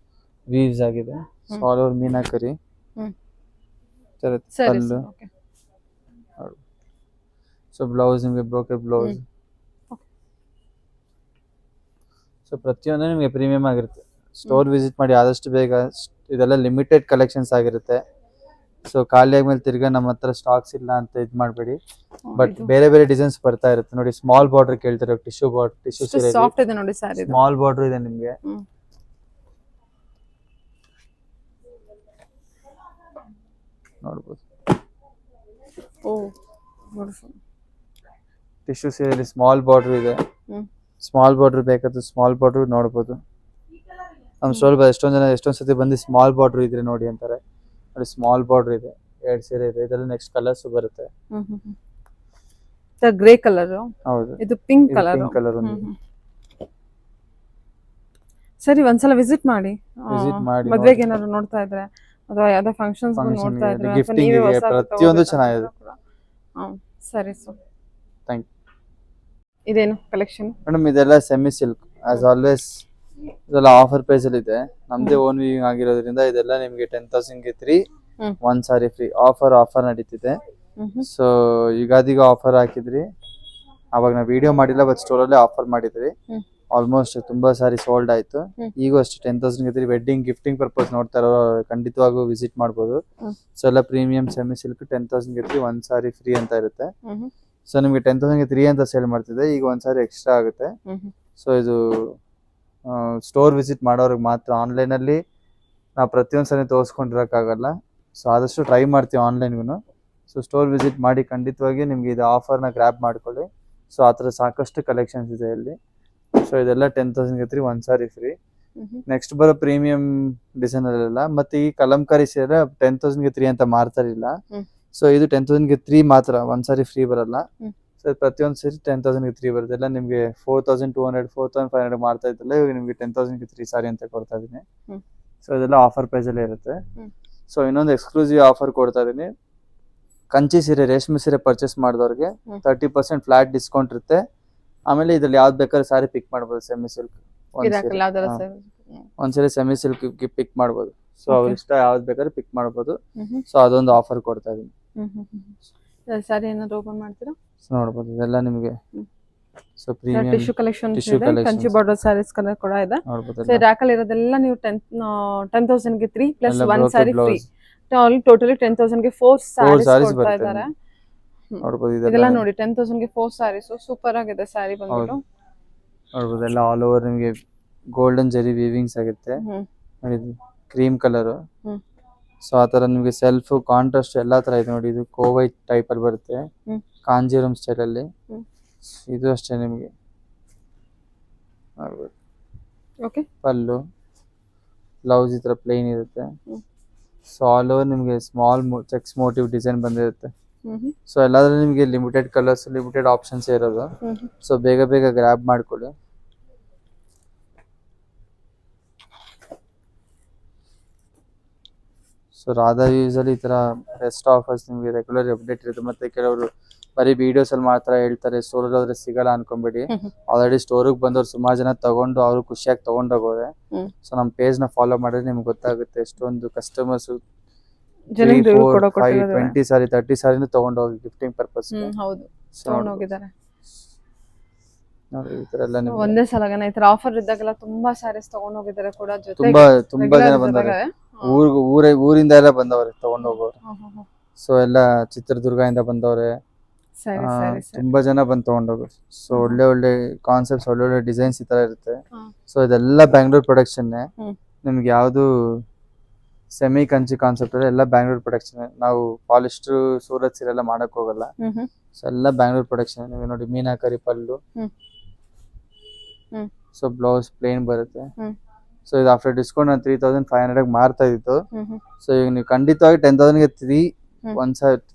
[SPEAKER 1] ವೀವ್ಸ್ ಆಗಿದೆ. ಆಲ್ ಓವರ್ ಮೀನಾಕರಿ ಪಲ್ಲು. ಸೊ ಬ್ಲೌಸ್ ನಿಮ್ಗೆ ಬ್ರೋಕೆಟ್ ಬ್ಲೌಸ್. ಸೊ ಪ್ರತಿಯೊಂದು ನಿಮ್ಗೆ ಪ್ರೀಮಿಯಂ ಆಗಿರುತ್ತೆ. ಸ್ಟೋರ್ ವಿಸಿಟ್ ಮಾಡಿ ಆದಷ್ಟು ಬೇಗ. ಇದೆಲ್ಲ ಲಿಮಿಟೆಡ್ ಕಲೆಕ್ಷನ್ಸ್ ಆಗಿರುತ್ತೆ. ಸೊ ಖಾಲಿ ಆದ್ಮೇಲೆ ತಿರ್ಗಾ ನಮ್ಮ ಹತ್ರ ಸ್ಟಾಕ್ಸ್ ಇಲ್ಲ ಅಂತ ಇದ್ ಮಾಡಬೇಡಿ. ಬಟ್ ಬೇರೆ ಬೇರೆ ಡಿಸೈನ್ಸ್ ಬರ್ತಾ ಇರುತ್ತೆ ನೋಡಿ. ಸ್ಮಾಲ್ ಬಾರ್ಡರ್ ಕೇಳ್ತಾರೆ, ಟಿಶ್ಯೂ ಬಾರ್ಡರ್, ಟಿಶ್ಯೂ ಸೀರೆ
[SPEAKER 2] ಸಾಫ್ಟ್ ಇದೆ ನೋಡಿ ಸ್ಯಾರಿ.
[SPEAKER 1] ಸ್ಮಾಲ್ ಬಾರ್ಡರ್ ಇದೆ ನಿಮ್ಗೆ. ನೋಡ್ಬೋದು, ಟಿಶ್ಯೂ ಸೀರೆಯಲ್ಲಿ ಸ್ಮಾಲ್ ಬಾರ್ಡರ್ ಇದೆ. ಸ್ಮಾಲ್ ಬಾರ್ಡರ್ ಬೇಕಾದ್ರೆ ಸ್ಮಾಲ್ ಬಾರ್ಡರ್ ನೋಡ್ಬೋದು. ನಮ್ಮ ಸ್ಟೋರ್ ಎಷ್ಟೊಂದ್ ಸತಿ ಬಂದು ಸ್ಮಾಲ್ ಬಾರ್ಡರ್ ಇದ್ರೆ ನೋಡಿ ಅಂತಾರೆ. ನೋಡಿ, ಸ್ಮಾಲ್ ಬಾರ್ಡರ್ ಇದೆ, 2 ಸೀರೆ ಇದೆ. ಇದರಲ್ಲಿ ನೆಕ್ಸ್ಟ್ ಕಲರ್ಸ್ ಬರುತ್ತೆ.
[SPEAKER 2] ಗ್ರೇ ಕಲರ್,
[SPEAKER 1] ಹೌದು,
[SPEAKER 2] ಇದು ಪಿಂಕ್ ಕಲರ್. ಸರಿ, ಒಂದ್ಸಲ ವಿಸಿಟ್ ಮಾಡಿ. ಮದ್ವೆಗೆ ಏನಾದ್ರು ನೋಡ್ತಾ ಇದ್ರೆ ಅಥವಾ ಯಾವ್ದೋ ಫಂಕ್ಷನ್ಸ್ ನೋಡ್ತಾ ಇದ್ರೆ
[SPEAKER 1] ಗಿಫ್ಟಿಂಗ್ ಪ್ರತಿಯೊಂದು ಚೆನ್ನಾಗಿದೆ.
[SPEAKER 2] ಸರಿ ಸರ್,
[SPEAKER 1] ಥ್ಯಾಂಕ್ ಯು.
[SPEAKER 2] ಇದೇನು ಕಲೆಕ್ಷನ್
[SPEAKER 1] ಮೇಡಮ್? ಇದೆಲ್ಲ ಸೆಮಿ ಸಿಲ್ಕ್. ಆಸ್ ಆಲ್ವೇಸ್ ಇದೆಲ್ಲ ಆಫರ್ ಪ್ರೈಸ್ ಅಲ್ಲಿ ಇದೆ. ನಮ್ದೇ ಓನ್ ವೀವಿಂಗ್ ಆಗಿರೋದ್ರಿಂದ ಇದೆಲ್ಲ ನಿಮ್ಗೆ 10,000 ಗೆ 3 1 ಸಾರಿ ಫ್ರೀ ಆಫರ್ ನಡೀತಿದೆ. ಸೊ ಯುಗಾದಿಗೆ ಆಫರ್ ಹಾಕಿದ್ರಿ, ಅವಾಗ ನಾವು ವಿಡಿಯೋ ಮಾಡಿಲ್ಲ, ಬಟ್ ಸ್ಟೋರ್ ಅಲ್ಲೇ ಆಫರ್ ಮಾಡಿದ್ರಿ. ಆಲ್ಮೋಸ್ಟ್ ತುಂಬಾ ಸಾರಿ ಸೋಲ್ಡ್ ಆಯ್ತು. ಈಗ ಅಷ್ಟು 10,000 ಗೆ 3 ವೆಡ್ಡಿಂಗ್ ಗಿಫ್ಟಿಂಗ್ ಪರ್ಪಸ್ ನೋಡ್ತಾ ಇರೋ ಖಂಡಿತವಾಗೂ ವಿಸಿಟ್ ಮಾಡ್ಬೋದು. ಸೊ ಎಲ್ಲ ಪ್ರೀಮಿಯಂ ಸೆಮಿ ಸಿಲ್ಕ್ 10,000 ಗೆ 3 1 ಸಾರಿ ಫ್ರೀ ಅಂತ ಇರುತ್ತೆ. ಸೊ ನಿಮ್ಗೆ 10,000 ಗೆ 3 ಅಂತ ಸೇಲ್ ಮಾಡ್ತಿದೆ. ಈಗ 1 ಸಾರಿ ಎಕ್ಸ್ಟ್ರಾ ಆಗುತ್ತೆ. ಸೊ ಇದು ಸ್ಟೋರ್ ವಿಸಿಟ್ ಮಾಡೋರಿಗೆ ಮಾತ್ರ. ಆನ್ಲೈನ್ ಅಲ್ಲಿ ನಾವು ಪ್ರತಿಯೊಂದು ಸರಿ ತೋರಿಸ್ಕೊಂಡಿರೋಕ್ಕಾಗಲ್ಲ. ಸೊ ಆದಷ್ಟು ಟ್ರೈ ಮಾಡ್ತೀವಿ ಆನ್ಲೈನ್ಗೂ. ಸೊ ಸ್ಟೋರ್ ವಿಸಿಟ್ ಮಾಡಿ, ಖಂಡಿತವಾಗಿ ನಿಮ್ಗೆ ಇದು ಆಫರ್ನ ಗ್ರ್ಯಾಬ್ ಮಾಡ್ಕೊಳ್ಳಿ. ಸೊ ಆ ಥರ ಸಾಕಷ್ಟು ಕಲೆಕ್ಷನ್ಸ್ ಇದೆ ಇಲ್ಲಿ. ಸೊ ಇದೆಲ್ಲ 10,000 ಗೆ 3 1 ಸಾರಿ ಫ್ರೀ. ನೆಕ್ಸ್ಟ್ ಬರೋ ಪ್ರೀಮಿಯಂ ಡಿಸೈನ್ ಅಲ್ಲೆಲ್ಲ ಮತ್ತೆ ಈ ಕಲಂಕಾರಿ ಸೀರೆ 10,000 ಗೆ 3 ಅಂತ ಮಾರ್ತಾರಿಲ್ಲ. ಸೊ ಇದು 10,000 ಗೆ 3 ಮಾತ್ರ, 1 ಸಾರಿ ಫ್ರೀ ಬರಲ್ಲ. ಸೊ ಪ್ರತಿಯೊಂದು ಸೀರೆ 10,000ಗೆ 3 ಬರುತ್ತೆ. ಎಲ್ಲ ನಿಮಗೆ 4,200 4,500 ಮಾಡ್ತಾ ಇದ್ದಲ್ಲ, ಇವಾಗ ನಿಮಗೆ 10,000ಗೆ 3 ಸಾರಿ ಅಂತ ಕೊಡ್ತಾ ಇದೀನಿ. ಸೊ ಇದೆಲ್ಲ ಆಫರ್ ಪ್ರೈಸ್ ಅಲ್ಲೇ ಇರುತ್ತೆ. ಸೊ ಇನ್ನೊಂದು ಎಕ್ಸ್ಕ್ಲೂಸಿವ್ ಆಫರ್ ಕೊಡ್ತಾ ಇದೀನಿ. ಕಂಚಿ ಸೀರೆ, ರೇಷ್ಮೆ ಸೀರೆ ಪರ್ಚೇಸ್ ಮಾಡಿದವ್ರಿಗೆ 30% ಫ್ಲಾಟ್ ಡಿಸ್ಕೌಂಟ್ ಇರುತ್ತೆ. ಆಮೇಲೆ ಇದ್ರಲ್ಲಿ ಯಾವ್ದು ಬೇಕಾದ್ರೆ ಸಾರಿ ಪಿಕ್ ಮಾಡ್ಬೋದು. ಸೆಮಿ ಸಿಲ್ಕ್ ಒಂದ್ಸರಿ ಸೆಮಿ ಸಿಲ್ಕ್ ಪಿಕ್ ಮಾಡ್ಬೋದು. ಸೊ ಅವ್ರ ಇಷ್ಟ ಯಾವ್ದು ಬೇಕಾದ್ರೆ ಪಿಕ್ ಮಾಡ್ಬೋದು. ಸೊ ಅದೊಂದು ಆಫರ್ ಕೊಡ್ತಾ ಇದೀನಿ.
[SPEAKER 2] ಸಾರಿ ಏನಾದ್ರು ಓಪನ್ ಮಾಡ್ತೀರಾ?
[SPEAKER 1] ನೋಡ್ಬೋದು ಇದೆಲ್ಲ ನಿಮಗೆ. ಸೊ ಪ್ರೀಮಿಯಂ
[SPEAKER 2] ಟಿಶ್ಯೂ ಕಲೆಕ್ಷನ್ ಇದೆ, ಕಂಚಿ ಬಾರ್ಡರ್ ಸ್ಯಾರೀಸ್ ಕಲರ್ ಕೂಡ ಇದೆ.
[SPEAKER 1] ನೋಡ್ಬೋದು.
[SPEAKER 2] ಸೊ ರಾಕಲ್ ಇರೋದೆಲ್ಲ ನೀವು 10,000ಗೆ 3 ಪ್ಲಸ್ 1 ಸಾರಿ ಫ್ರೀ. ಟೋಟಲಿ 10,000ಗೆ 4 ಸಾರೀಸ್ ಕೊಡ್ತಾ ಇದ್ದಾರೆ.
[SPEAKER 1] ನೋಡ್ಬೋದು
[SPEAKER 2] ಇದೆಲ್ಲ ನೋಡಿ 10,000ಗೆ 4 ಸಾರೀಸ್. ಸೂಪರ್ ಆಗಿದೆ ಸಾರಿ ಬಂದ್ಬಿಟ್ಟು.
[SPEAKER 1] ನೋಡ್ಬೋದು ಎಲ್ಲ ಆಲ್ ಓವರ್ ನಿಮಗೆ ಗೋಲ್ಡನ್ ಜರಿ ವೀವಿಂಗ್ಸ್ ಆಗುತ್ತೆ. ನೋಡಿ ಕ್ರೀಮ್ ಕಲರ್. ಸೊ ಆ ತರ ನಿಮಗೆ ಸೆಲ್ಫ್ ಕಾಂಟ್ರಾಸ್ಟ್ ಎಲ್ಲಾ ತರ ಇದೆ ನೋಡಿ. ಇದು ಕೋವೈ ಟೈಪ್ ಅಲ್ಲಿ ಬರುತ್ತೆ, ಕಾಂಜೀರಂ ಸ್ಟೈಲ್ ಅಲ್ಲಿ. ಇದು ಅಷ್ಟೇ ನಿಮಗೆ
[SPEAKER 2] ಓಕೆ.
[SPEAKER 1] ಪಲ್ಲು, ಬ್ಲೌಸ್ ಈ ತರ ಪ್ಲೇನ್ ಇರುತ್ತೆ. ಸೊ ಆಲ್ ಓವರ್ ನಿಮಗೆ ಸ್ಮಾಲ್ ಚೆಕ್ಸ್ ಮೋಟಿವ್ ಡಿಸೈನ್ ಬಂದಿರುತ್ತೆ. ಸೊ ಎಲ್ಲಾದ್ರೂ ನಿಮಗೆ ಲಿಮಿಟೆಡ್ ಕಲರ್ಸ್, ಲಿಮಿಟೆಡ್ ಆಪ್ಷನ್ಸ್ ಇರೋದು. ಸೊ ಬೇಗ ಬೇಗ ಗ್ರಾಬ್ ಮಾಡ್ಕೊಳ್ಳಿ. ಸೊ ರಾಧಾ ವ್ಯೂಸ್ ಅಲ್ಲಿ ಈ ತರ ಬೆಸ್ಟ್ ಆಫರ್ಸ್ ನಿಮಗೆ ರೆಗ್ಯುಲರ್ ಅಪ್ಡೇಟ್ ಇರುತ್ತೆ. ಮತ್ತೆ ಕೆಲವರು ಬರೀ ವಿಡಿಯೋಸ್ ಅಲ್ಲಿ ಮಾತ್ರ ಹೇಳ್ತಾರೆ, ಸ್ಟೋರ್ ಹೋದ್ರೆ ಸಿಗಲ್ಲ ಅನ್ಕೊಂಬೇಡಿ. ಆಲ್ರೆಡಿ ಸ್ಟೋರಿಗೆ ಬಂದವ್ರು ಸುಮಾರು ಜನ ತಗೊಂಡು ಅವರು ಖುಷಿಯಾಗಿ ತಗೊಂಡೋಗೋರೆ. ಸೊ ನಮ್ಮ ಪೇಜ್ ನ ಫಾಲೋ ಮಾಡಿದ್ರೆ ನಿಮ್ಗೆ ಗೊತ್ತಾಗುತ್ತೆ ಎಷ್ಟೊಂದು ಕಸ್ಟಮರ್ಸ್ 3, 4, 5, 20 ಸಾರಿ 30 ಸಾರಿನೂ ತಗೊಂಡೋಗಿ ಗಿಫ್ಟಿಂಗ್ ಪರ್ಪಸ್.
[SPEAKER 2] ಹೌದು, ತಗೊಂಡೋಗಿದ್ದಾರೆ
[SPEAKER 1] ನೋಡಿ. ಈ ತರ ಎಲ್ಲ ನಿಮ್ಗೆ
[SPEAKER 2] ಒಂದೇ ಸಲಗನ ಈ ತರ ಆಫರ್ ಇದ್ದಾಗೆಲ್ಲ ತುಂಬಾ ಸ್ಯಾರೀಸ್ ತಗೊಂಡೋಗಿದ್ದಾರೆ ಕೂಡ.
[SPEAKER 1] ತುಂಬಾ ಜನ ಬಂದವ್ರೆ, ಊರಿಂದ ಎಲ್ಲ ಬಂದವ್ರೆ ತಗೊಂಡೋಗೋರು. ಸೊ ಎಲ್ಲ ಚಿತ್ರದುರ್ಗ ಇಂದ ಬಂದವ್ರೆ, ತುಂಬಾ ಜನ ಬಂದು ತಗೊಂಡೋಗೋರು. ಸೊ ಒಳ್ಳೆ ಒಳ್ಳೆ ಕಾನ್ಸೆಪ್ಟ್ಸ್, ಒಳ್ಳೆ ಒಳ್ಳೆ ಡಿಸೈನ್ಸ್ ಈ ತರ ಇರುತ್ತೆ. ಸೊ ಇದೆಲ್ಲ ಬ್ಯಾಂಗ್ಳೂರ್ ಪ್ರೊಡಕ್ಷನ್. ನಿಮ್ಗೆ ಯಾವ್ದು ಸೆಮಿ ಕಂಚಿ ಕಾನ್ಸೆಪ್ಟ್ ಎಲ್ಲ ಬ್ಯಾಂಗ್ಳೂರ್ ಪ್ರೊಡಕ್ಷನ್. ನಾವು ಪಾಲಿಸ್ಟರ್ ಸೂರತ್ ಸೀರೆ ಎಲ್ಲ ಮಾಡಕ್ ಹೋಗಲ್ಲ. ಸೊ ಎಲ್ಲ ಬ್ಯಾಂಗ್ಳೂರ್ ಪ್ರೊಡಕ್ಷನ್. ನೀವು ನೋಡಿ ಮೀನಾಕರಿ ಪಲ್ಲು. ಸೊ ಬ್ಲೌಸ್ ಪ್ಲೇನ್ ಬರುತ್ತೆ. ಸೊ ಇದು ಆಫ್ಟರ್ ಡಿಸ್ಕೌಂಟ್ ನಾನು 3,500 ಮಾರ್ತಾ ಇತ್ತು. ಸೊ ಈಗ ನೀವು ಖಂಡಿತವಾಗಿ 10,000ಗೆ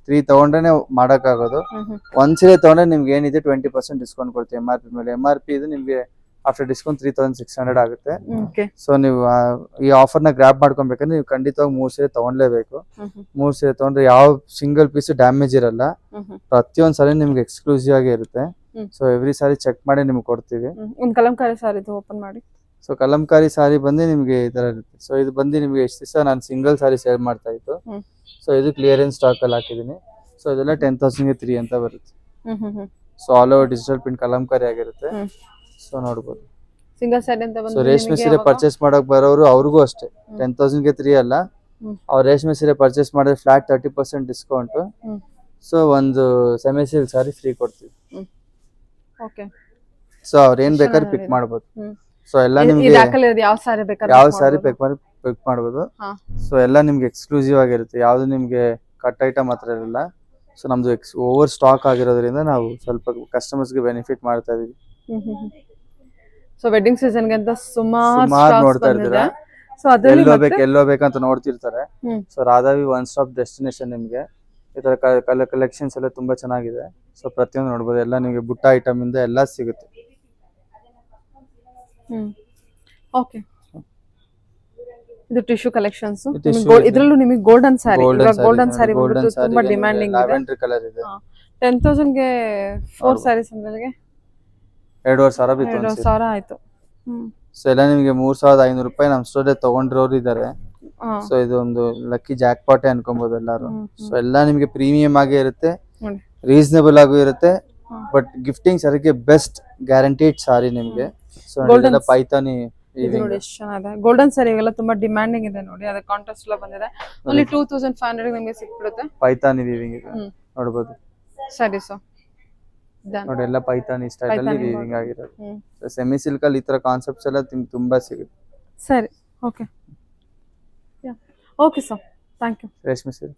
[SPEAKER 1] 3 ತಗೊಂಡ್ರೆ ಮಾಡಕ್ ಆಗೋದು. ಒಂದ್ ಸೀರೆ ತಗೊಂಡ್ರೆ ನಿಮ್ಗೆ ಏನಿದೆ 20% ಡಿಸ್ಕೌಂಟ್ ಕೊಡ್ತೀವಿ MRP ಮೇಲೆ. MRP ಇದು ನಿಮ್ಗೆ ಆಫ್ಟರ್ ಡಿಸ್ಕೌಂಟ್ 3,600 ಆಗುತ್ತೆ. ಸೊ ನೀವು ಈ ಆಫರ್ ನ ಗ್ರಾಬ್ ಮಾಡ್ಕೊಬೇಕಂದ್ರೆ ನೀವು ಖಂಡಿತವಾಗಿ 3 ಸೀರೆ ತಗೊಂಡ್ಲೇಬೇಕು. 3 ಸೀರೆ ತಗೊಂಡ್ರೆ ಯಾವ ಸಿಂಗಲ್ ಪೀಸ್ ಡ್ಯಾಮೇಜ್ ಇರಲ್ಲ. ಪ್ರತಿಯೊಂದ್ ಸಾರಿ ನಿಮ್ಗೆ ಎಕ್ಸ್ಕ್ಲೂಸಿವ್ ಆಗಿ ಇರುತ್ತೆ. ಸೊ ಎವ್ರಿ ಸಾರಿ ಚೆಕ್ ಮಾಡಿ ನಿಮ್ಗೆ ಕೊಡ್ತೀವಿ.
[SPEAKER 2] ಒಂದು ಕಲಂಕಾರಿ ಸಾರಿ ಓಪನ್ ಮಾಡಿ.
[SPEAKER 1] ಸೊ ಕಲಂಕಾರಿ ಸಾರಿ ಬಂದು ನಿಮ್ಗೆ ಈ ತರ ಇರುತ್ತೆ. ಸೊ ಇದು ಬಂದು ನಿಮ್ಗೆ ಎಷ್ಟು ದಿವಸ ನಾನು ಸಿಂಗಲ್ ಸಾರಿ ಸೇಲ್ ಮಾಡ್ತಾ ಇತ್ತು. ಸೊ ಇದು ಕ್ಲಿಯರೆನ್ಸ್ ಸ್ಟಾಕ್ ಅಲ್ಲಿ ಹಾಕಿದೀನಿ. ಸೊ ಇದೆಲ್ಲ 10,000ಗೆ 3 ಅಂತ ಬರುತ್ತೆ. So all over digital print Kalamkari ಆಗಿರುತ್ತೆ. ಸೊ ನೋಡ್ಬೋದು
[SPEAKER 2] ಸಿಂಗಲ್ ಸಾರಿ ಅಂತ ಬಂದು.
[SPEAKER 1] ಸೊ ರೇಷ್ಮೆ ಸೀರೆ ಪರ್ಚೇಸ್ ಮಾಡಕ್ ಬರೋರು ಅವ್ರಿಗೂ ಅಷ್ಟೇ 10,000ಗೆ 3 ಅಲ್ಲ. ಅವ್ರ ರೇಷ್ಮೆ ಸೀರೆ ಪರ್ಚೇಸ್ ಮಾಡಿದ್ರೆ ಫ್ಲಾಟ್ 30% ಡಿಸ್ಕೌಂಟ್. ಸೊ ಒಂದು ಸೆಮಿ ಸಿಲ್ಕ್ ಸಾರಿ ಫ್ರೀ ಕೊಡ್ತೀವಿ. ಸೊ ಅವ್ರ ಏನ್ ಬೇಕಾದ್ರೆ ಪಿಕ್ ಮಾಡ್ಬೋದು. ಸೊ ಎಲ್ಲ ನಿಮ್ಗೆ
[SPEAKER 2] ಯಾವ ಸಾರಿ
[SPEAKER 1] ಪಿಕ್ ಮಾಡ್ಬೋದು. ಸೊ ಎಲ್ಲ ನಿಮ್ಗೆ ಎಕ್ಸ್ಕ್ಲೂಸಿವ್ ಆಗಿರುತ್ತೆ. ಯಾವ್ದು ನಿಮ್ಗೆ ಕಟ್ ಐಟಮ್ ಹತ್ರ ಇರಲ್ಲ. ಸೊ ನಮ್ದು ಓವರ್ ಸ್ಟಾಕ್ ಆಗಿರೋದ್ರಿಂದ ನಾವು ಸ್ವಲ್ಪ ಕಸ್ಟಮರ್ಸ್ ಗೆ ಬೆನಿಫಿಟ್ ಮಾಡ್ತಾ ಇದೀವಿ.
[SPEAKER 2] ಸೊ ವೆಡ್ಡಿಂಗ್ ಸೀಸನ್ ಗೆ ಅಂತ ಸುಮಾರು
[SPEAKER 1] ನೋಡ್ತಾ ಇದ್ದೀರಾ.
[SPEAKER 2] ಸೊ ಅದರಲ್ಲಿ
[SPEAKER 1] ಎಲ್ಲೋ ಬೇಕಂತ ನೋಡ್ತಿರ್ತಾರೆ. So Radhavi one stop destination. ನಿಮ್ಗೆ ಈ ತರ ಕಲೆಕ್ಷನ್ಸ್ ಎಲ್ಲ ತುಂಬಾ ಚೆನ್ನಾಗಿದೆ. ಸೊ ಪ್ರತಿಯೊಂದು ನೋಡ್ಬೋದು. ಎಲ್ಲ ನಿಮ್ಗೆ ಬುಟ್ಟ ಐಟಮ್ ಇಂದ ಎಲ್ಲ ಸಿಗುತ್ತೆ.
[SPEAKER 2] ಓಕೆ. ಇದು ಟಿಶ್ಯೂ ಕಲೆಕ್ಷನ್ಸ್. ಇದರಲ್ಲೂ ನಿಮಗೆ ಗೋಲ್ಡನ್ ಸ್ಯಾರಿ, ಗೋಲ್ಡನ್ ಸ್ಯಾರಿ ತುಂಬಾ ಡಿಮ್ಯಾಂಡಿಂಗ್ ಇದೆ.
[SPEAKER 1] ಲ್ಯಾವೆಂಡರ್ ಕಲರ್ ಇದೆ.
[SPEAKER 2] 10,000ಗೆ 4 ಸ್ಯಾರೀಸ್ ಅಂದ್ರೆ
[SPEAKER 1] 2,500 ಬಿತ್ತು.
[SPEAKER 2] 2,000 ಆಯ್ತು.
[SPEAKER 1] ಸೊ ಎಲ್ಲ ನಿಮ್ಗೆ 3,500 ರೂಪಾಯಿ ನಮ್ ಸ್ಟೋರ್ ತಗೊಂಡಿರೋರು ಇದಾರೆ. ಸೊ ಇದು ಒಂದು ಲಕ್ಕಿ ಜಾಕ್ ಪಾಟ್ ಅನ್ಕೊಬಹುದು ಎಲ್ಲಾರು. ಸೊ ಎಲ್ಲ ನಿಮ್ಗೆ ಪ್ರೀಮಿಯಂ ಆಗೇ ಇರುತ್ತೆ, ರೀಸನೇಬಲ್ ಆಗೂ ಇರುತ್ತೆ. ಬಟ್ ಗಿಫ್ಟಿಂಗ್ ಸರಿಗೆ ಬೆಸ್ಟ್ ಗ್ಯಾರಂಟಿಡ್ ಸಾರಿ ನಿಮ್ಗೆ. ಸೊ ಇದೆಲ್ಲ ಪೈತಾನಿ
[SPEAKER 2] ನೋಡಿ ಎಷ್ಟು ಚೆನ್ನಾಗಿದೆ. ಗೋಲ್ಡನ್ ಸ್ಯಾರಿ ಎಲ್ಲ ತುಂಬಾ ಡಿಮ್ಯಾಂಡಿಂಗ್ ಇದೆ ನೋಡಿ. ಅದ ಕಾಂಟ್ರಾಸ್ಟ್ ಎಲ್ಲ ಬಂದಿದೆ. ಓನ್ಲಿ 2,500 ನಿಮಗೆ ಸಿಕ್ಬಿಡುತ್ತೆ.
[SPEAKER 1] ಪೈತಾನಿ ವೀವಿಂಗ್ ಇದೆ ನೋಡಬಹುದು.
[SPEAKER 2] ಸರಿ. ಸೊ
[SPEAKER 1] ನೋಡಿ ಎಲ್ಲ ಪೈತಾನಿ ಸ್ಟೈಲ್ ಅಲ್ಲಿ ವೀವಿಂಗ್ ಆಗಿರೋದು. ಸೆಮಿ ಸಿಲ್ಕ್ ಅಲ್ಲಿ ಈ ತರ ಕಾನ್ಸೆಪ್ಟ್ಸ್ ಎಲ್ಲ ತುಂಬಾ ಸಿಗುತ್ತೆ.
[SPEAKER 2] ಸರಿ. Okay. Okay sir, thank you.
[SPEAKER 1] ರೇಷ್ಮೆ ಸೀರೆ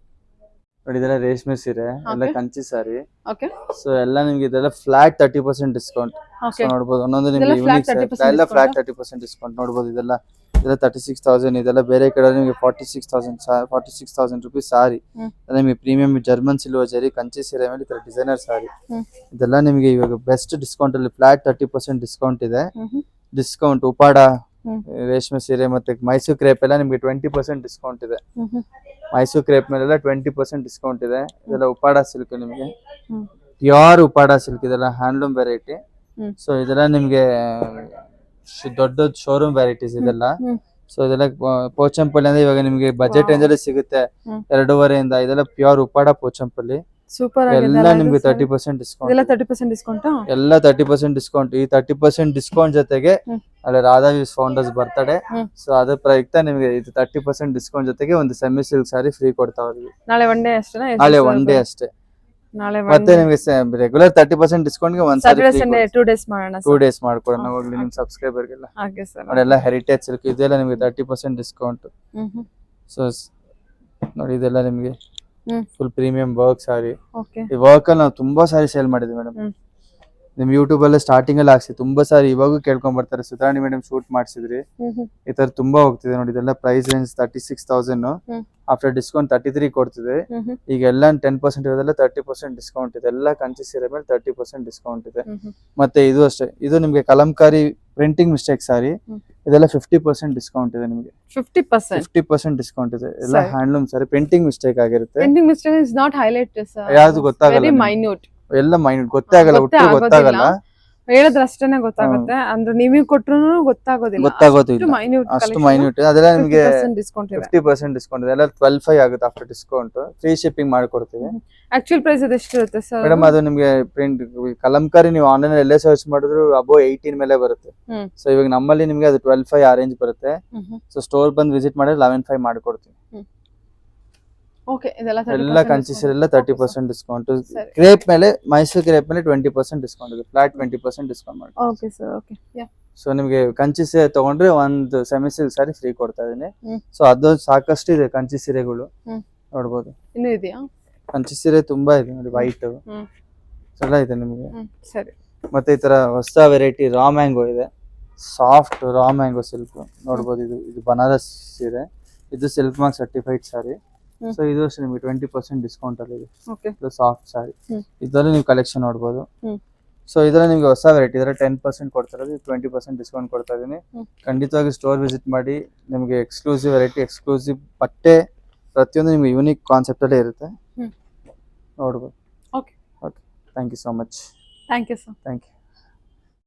[SPEAKER 1] ನೋಡಿ. ಇದೆಲ್ಲ ರೇಷ್ಮೆ ಸೀರೆ, ಎಲ್ಲ ಕಂಚಿ ಸಾರಿ.
[SPEAKER 2] ಓಕೆ.
[SPEAKER 1] ಸೊ ಎಲ್ಲ ನಿಮ್ಗೆ ಇದೆಲ್ಲ ಫ್ಲಾಟ್ 30% ಡಿಸ್ಕೌಂಟ್. ಸೊ ನೋಡಬಹುದು. ಒಂದೊಂದು ನಿಮ್ಗೆ ಯೂನಿಕ್ ಎಲ್ಲ ಫ್ಲಾಟ್ 30% ಡಿಸ್ಕೌಂಟ್ ನೋಡಬಹುದು. ಇದೆಲ್ಲ ಇದೆಲ್ಲ 36,000. ಇದೆಲ್ಲ ಬೇರೆ ಕಡೆ ನಿಮಗೆ 46,000 ರುಪೀಸ್ ಸಾರಿ. ನಿಮಗೆ ಪ್ರೀಮಿಯಂ ಜರ್ಮನ್ ಸಿಲ್ವರ್ ಜರಿ ಕಂಚಿ ಸೀರೆ ಮೇಲೆ ಈ ತರ ಡಿಸೈನರ್ ಸಾರಿ. ಇದೆಲ್ಲ ನಿಮಗೆ ಇವಾಗ ಬೆಸ್ಟ್ ಡಿಸ್ಕೌಂಟ್ ಅಲ್ಲಿ ಫ್ಲಾಟ್ 30% ಡಿಸ್ಕೌಂಟ್ ಇದೆ. ಡಿಸ್ಕೌಂಟ್ ಉಪಾಡ ರೇಷ್ಮೆ ಸೀರೆ ಮತ್ತೆ ಮೈಸೂರು ಕ್ರೇಪ್ ಎಲ್ಲ ನಿಮಗೆ 20% ಡಿಸ್ಕೌಂಟ್ ಇದೆ. ಮೈಸೂರು ಕ್ರೇಪ್ ಮೇಲೆಲ್ಲ 20% ಡಿಸ್ಕೌಂಟ್ ಇದೆ. ಇದೆಲ್ಲ ಉಪಾಡ ಸಿಲ್ಕ್ ನಿಮಗೆ ಪ್ಯೂರ್ ಉಪಾಡ ಸಿಲ್ಕ್. ಇದೆಲ್ಲ ಹ್ಯಾಂಡ್ಲೂಮ್ ವೆರೈಟಿ. ಸೊ ಇದೆಲ್ಲ ನಿಮ್ಗೆ ದೊಡ್ಡ ಶೋರೂಮ್ ವೆರೈಟೀಸ್ ಇದೆಲ್ಲ. ಸೊ ಇದೆಲ್ಲ ಪೋಚಂಪಲ್ಲಿ ಅಂದ್ರೆ ಇವಾಗ ನಿಮ್ಗೆ ಬಜೆಟ್ ರೇಂಜ್ ಅಲ್ಲಿ ಸಿಗುತ್ತೆ 2.5 ಇಂದ. ಇದೆಲ್ಲ ಪ್ಯೂರ್ ಉಪಾಡ ಪೋಚಂಪಲ್ಲಿ.
[SPEAKER 2] ಸೂಪರ್
[SPEAKER 1] ಎಲ್ಲ ನಿಮ್ಗೆ 30% ಡಿಸ್ಕೌಂಟ್.
[SPEAKER 2] ಇದೆಲ್ಲ 30% ಡಿಸ್ಕೌಂಟ್.
[SPEAKER 1] ಎಲ್ಲ 30% ಡಿಸ್ಕೌಂಟ್. ಈ 30% ಡಿಸ್ಕೌಂಟ್ ಜೊತೆಗೆ ಅಲ್ಲಿ Radha views founders birthday. So ಅದ್ರ ಪ್ರಯುಕ್ತ ನಿಮ್ಗೆ ಇದು 30% ಡಿಸ್ಕೌಂಟ್ ಜೊತೆಗೆ ಒಂದು ಸೆಮಿ ಸಿಲ್ಕ್ ಸಾರಿ ಫ್ರೀ ಕೊಡ್ತಾವ್ರಿ.
[SPEAKER 2] ನಾಳೆ ಒನ್ ಡೇ ಅಷ್ಟೇನಾ?
[SPEAKER 1] ನಾಳೆ ಒನ್ ಡೇ ಅಷ್ಟೇ.
[SPEAKER 2] ನಾಳೆ
[SPEAKER 1] ಮತ್ತೆ ನಿಮ್ಗೆ ರೆಗ್ಯುಲರ್ 30% ಡಿಸ್ಕೌಂಟ್ ಗೆ ಒಂದ್ ಸಾರಿ
[SPEAKER 2] Saturday Sunday 2 days ಮಾಡೋಣ.
[SPEAKER 1] 2 days ಮಾಡ್ಕೊಡೋಣ ಹೋಗ್ಲಿ ನಿಮ್ ಸಬ್ಸ್ಕ್ರೈಬರ್ ಗೆಲ್ಲ.
[SPEAKER 2] ಹಾಗೆ ಸರ್.
[SPEAKER 1] ನೋಡಿ ಎಲ್ಲ ಹೆರಿಟೇಜ್ ಸಿಲ್ಕ್ ಇದೆಲ್ಲ ನಿಮ್ಗೆ 30% ಡಿಸ್ಕೌಂಟ್. ಸೊ ನೋಡಿ ಇದೆಲ್ಲ ನಿಮ್ಗೆ ಫುಲ್ ಪ್ರೀಮಿಯಂ ವರ್ಕ್ ಸಾರಿ. ಈ ವರ್ಕ್ ಅಲ್ಲಿ ನಾವು ತುಂಬಾ ಸಾರಿ ಸೇಲ್ ಮಾಡಿದ್ವಿ ಮೇಡಮ್. ನಿಮ್ ಯೂಟ್ಯೂಬ್ ಅಲ್ಲೇ ಸ್ಟಾರ್ಟಿಂಗ್ ಅಲ್ಲಿ ಹಾಕ್ಸಿ ತುಂಬಾ ಸಾರಿ ಇವಾಗೂ ಕೇಳ್ಕೊಂಡ್ ಬರ್ತಾರೆ. ಸುಧಾರಣಿ ಮೇಡಮ್ ಶೂಟ್ ಮಾಡ್ಸಿದ್ರಿ ಈ ತರ ತುಂಬಾ ಹೋಗ್ತಿದೆ ನೋಡಿ. ಇದೆಲ್ಲ ಪ್ರೈಸ್ ರೇಂಜ್ 36,000. ಆಫ್ಟರ್ ಡಿಸ್ಕೌಂಟ್ 33 ಕೊಡ್ತಿದೆ. ಈಗ ಎಲ್ಲ 10% ಇರೋದೆಲ್ಲ 30% ಡಿಸ್ಕೌಂಟ್ ಇದೆ. ಎಲ್ಲ ಕಂಚಿ ಸೀರೆ ಮೇಲೆ 30% ಡಿಸ್ಕೌಂಟ್ ಇದೆ. ಮತ್ತೆ ಇದು ಅಷ್ಟೇ, ಇದು ನಿಮ್ಗೆ ಕಲಂಕಾರಿ ಪ್ರಿಂಟಿಂಗ್ ಮಿಸ್ಟೇಕ್ ಸಾರಿ. ಇದೆಲ್ಲ 50% ಡಿಸ್ಕೌಂಟ್ ಇದೆ ನಿಮ್ಗೆ. 50% ಡಿಸ್ಕೌಂಟ್ ಇದೆ. ಎಲ್ಲ ಹ್ಯಾಂಡ್ಲೂಮ್ ಸಾರಿ ಪ್ರಿಂಟಿಂಗ್ ಮಿಸ್ಟೇಕ್ ಆಗಿರುತ್ತೆ.
[SPEAKER 2] Printing mistake is not highlight sir.
[SPEAKER 1] ಯಾವುದು ಗೊತ್ತಾಗಲ್ಲ.
[SPEAKER 2] Very minute.
[SPEAKER 1] ಎಲ್ಲ ಮೈನ್ಯೂಟ್ ಗೊತ್ತಾಗಲ್ಲ. ಒಟ್ಟು ಗೊತ್ತಾಗಲ್ಲ.
[SPEAKER 2] ಹೇಳಿದ್ರೆ ಅಷ್ಟೇನೆ ಗೊತ್ತಾಗುತ್ತೆ. ಅಂದ್ರೆ ನೀವೇ ಕೊಟ್ರು ಗೊತ್ತಾಗೋದಿಲ್ಲ.
[SPEAKER 1] ಅಷ್ಟು ಮೈನ್ಯೂಟ್. ಅದೆಲ್ಲ ನಿಮಗೆ 50% ಡಿಸ್ಕೌಂಟ್ ಇದೆ. ಎಲ್ಲ 12,500 ಆಗುತ್ತೆ ಆಫ್ಟರ್ ಡಿಸ್ಕೌಂಟ್. ಫ್ರೀ ಶಿಪ್ಪಿಂಗ್ ಮಾಡ್ಕೊಡ್ತೀವಿ.
[SPEAKER 2] ಆಕ್ಚುಯಲ್ ಪ್ರೈಸ್ ಅದು ಎಷ್ಟು ಇರುತ್ತೆ ಸರ್?
[SPEAKER 1] ಮೇಡಮ್ ಅದು ನಿಮ್ಗೆ ಪ್ರಿಂಟ್ ಕಲಂಕಾರಿ ನೀವು ಆನ್ಲೈನ್ ಎಲ್ಲೇ ಸರ್ಚ್ ಮಾಡಿದ್ರು ಅಬೋ 18 ಮೇಲೆ ಬರುತ್ತೆ. ಸೊ ಇವಾಗ ನಮ್ಮಲ್ಲಿ ನಿಮ್ಗೆ ಅದು 12,500 ಆ ರೇಂಜ್ ಬರುತ್ತೆ. ಸೊ ಸ್ಟೋರ್ ಬಂದು ವಿಸಿಟ್ ಮಾಡಿದ್ರೆ 11,500 ಮಾಡ್ಕೊಡ್ತೀವಿ. ಎಲ್ಲ ಕಂಚಿ ಸೀರೆ ಎಲ್ಲ 30% ಡಿಸ್ಕೌಂಟ್. ಕ್ರೇಪ್ ಮೇಲೆ ಮೈಸೂರು ಕ್ರೇಪ್ ಮೇಲೆ 20% ಡಿಸ್ಕೌಂಟ್ ಇದೆ. ಫ್ಲಾಟ್ 20% ಡಿಸ್ಕೌಂಟ್ ಮಾಡಿ.
[SPEAKER 2] Okay sir. ಓಕೆ.
[SPEAKER 1] ಸೊ ನಿಮ್ಗೆ ಕಂಚಿ ಸೀರೆ ತಗೊಂಡ್ರೆ ಒಂದು ಸೆಮಿ ಸಿಲ್ಕ್ ಸಾರಿ ಫ್ರೀ ಕೊಡ್ತಾ ಇದೀನಿ. ಸೊ ಅದು ಸಾಕಷ್ಟು ಇದೆ ಕಂಚಿ ಸೀರೆಗಳು ನೋಡ್ಬೋದು.
[SPEAKER 2] ಇನ್ನೂ ಇದೆಯಾ?
[SPEAKER 1] ಕಂಚಿ ಸೀರೆ ತುಂಬಾ ಇದೆ ನೋಡಿ. ವೈಟ್ ಎಲ್ಲ ಇದೆ ನಿಮ್ಗೆ.
[SPEAKER 2] ಸರಿ.
[SPEAKER 1] ಮತ್ತೆ ಈ ತರ ಹೊಸ ವೆರೈಟಿ ರಾ ಮ್ಯಾಂಗೋ ಇದೆ. ಸಾಫ್ಟ್ ರಾ ಮ್ಯಾಂಗೋ ಸಿಲ್ಕ್ ನೋಡ್ಬೋದು. ಇದು ಬನಾರಸ್ ಸೀರೆ. ಇದು ಸಿಲ್ಕ್ ಮಾರ್ಕ್ ಸರ್ಟಿಫೈಡ್ ಸಾರಿ. ಸೊ ಇದು ಅಷ್ಟೇ ನಿಮ್ಗೆ 20% ಡಿಸ್ಕೌಂಟ್ ಅಲ್ಲಿ ಇದೆ. ಇದು ಸಾಫ್ಟ್ ಸಾರಿ. ಇದರಲ್ಲಿ ನೀವು ಕಲೆಕ್ಷನ್ ನೋಡ್ಬೋದು. ಸೊ ಇದರಲ್ಲಿ ನಿಮ್ಗೆ ಹೊಸ ವೆರೈಟಿ ಇದರ 10% ಕೊಡ್ತಾ ಇರೋದು. 20% ಡಿಸ್ಕೌಂಟ್ ಕೊಡ್ತಾ ಇದೀನಿ. ಖಂಡಿತವಾಗಿ ಸ್ಟೋರ್ ವಿಸಿಟ್ ಮಾಡಿ. ನಿಮ್ಗೆ ಎಕ್ಸ್ಕ್ಲೂಸಿವ್ ವೆರೈಟಿ, ಎಕ್ಸ್ಕ್ಲೂಸಿವ್ ಬಟ್ಟೆ ಪ್ರತಿಯೊಂದು ನಿಮ್ಗೆ ಯೂನಿಕ್ ಕಾನ್ಸೆಪ್ಟ್ ಅಲ್ಲೇ ಇರುತ್ತೆ ನೋಡ್ಬೋದು.
[SPEAKER 2] Okay.
[SPEAKER 1] Thank you so much.
[SPEAKER 2] Thank you sir.
[SPEAKER 1] Thank you.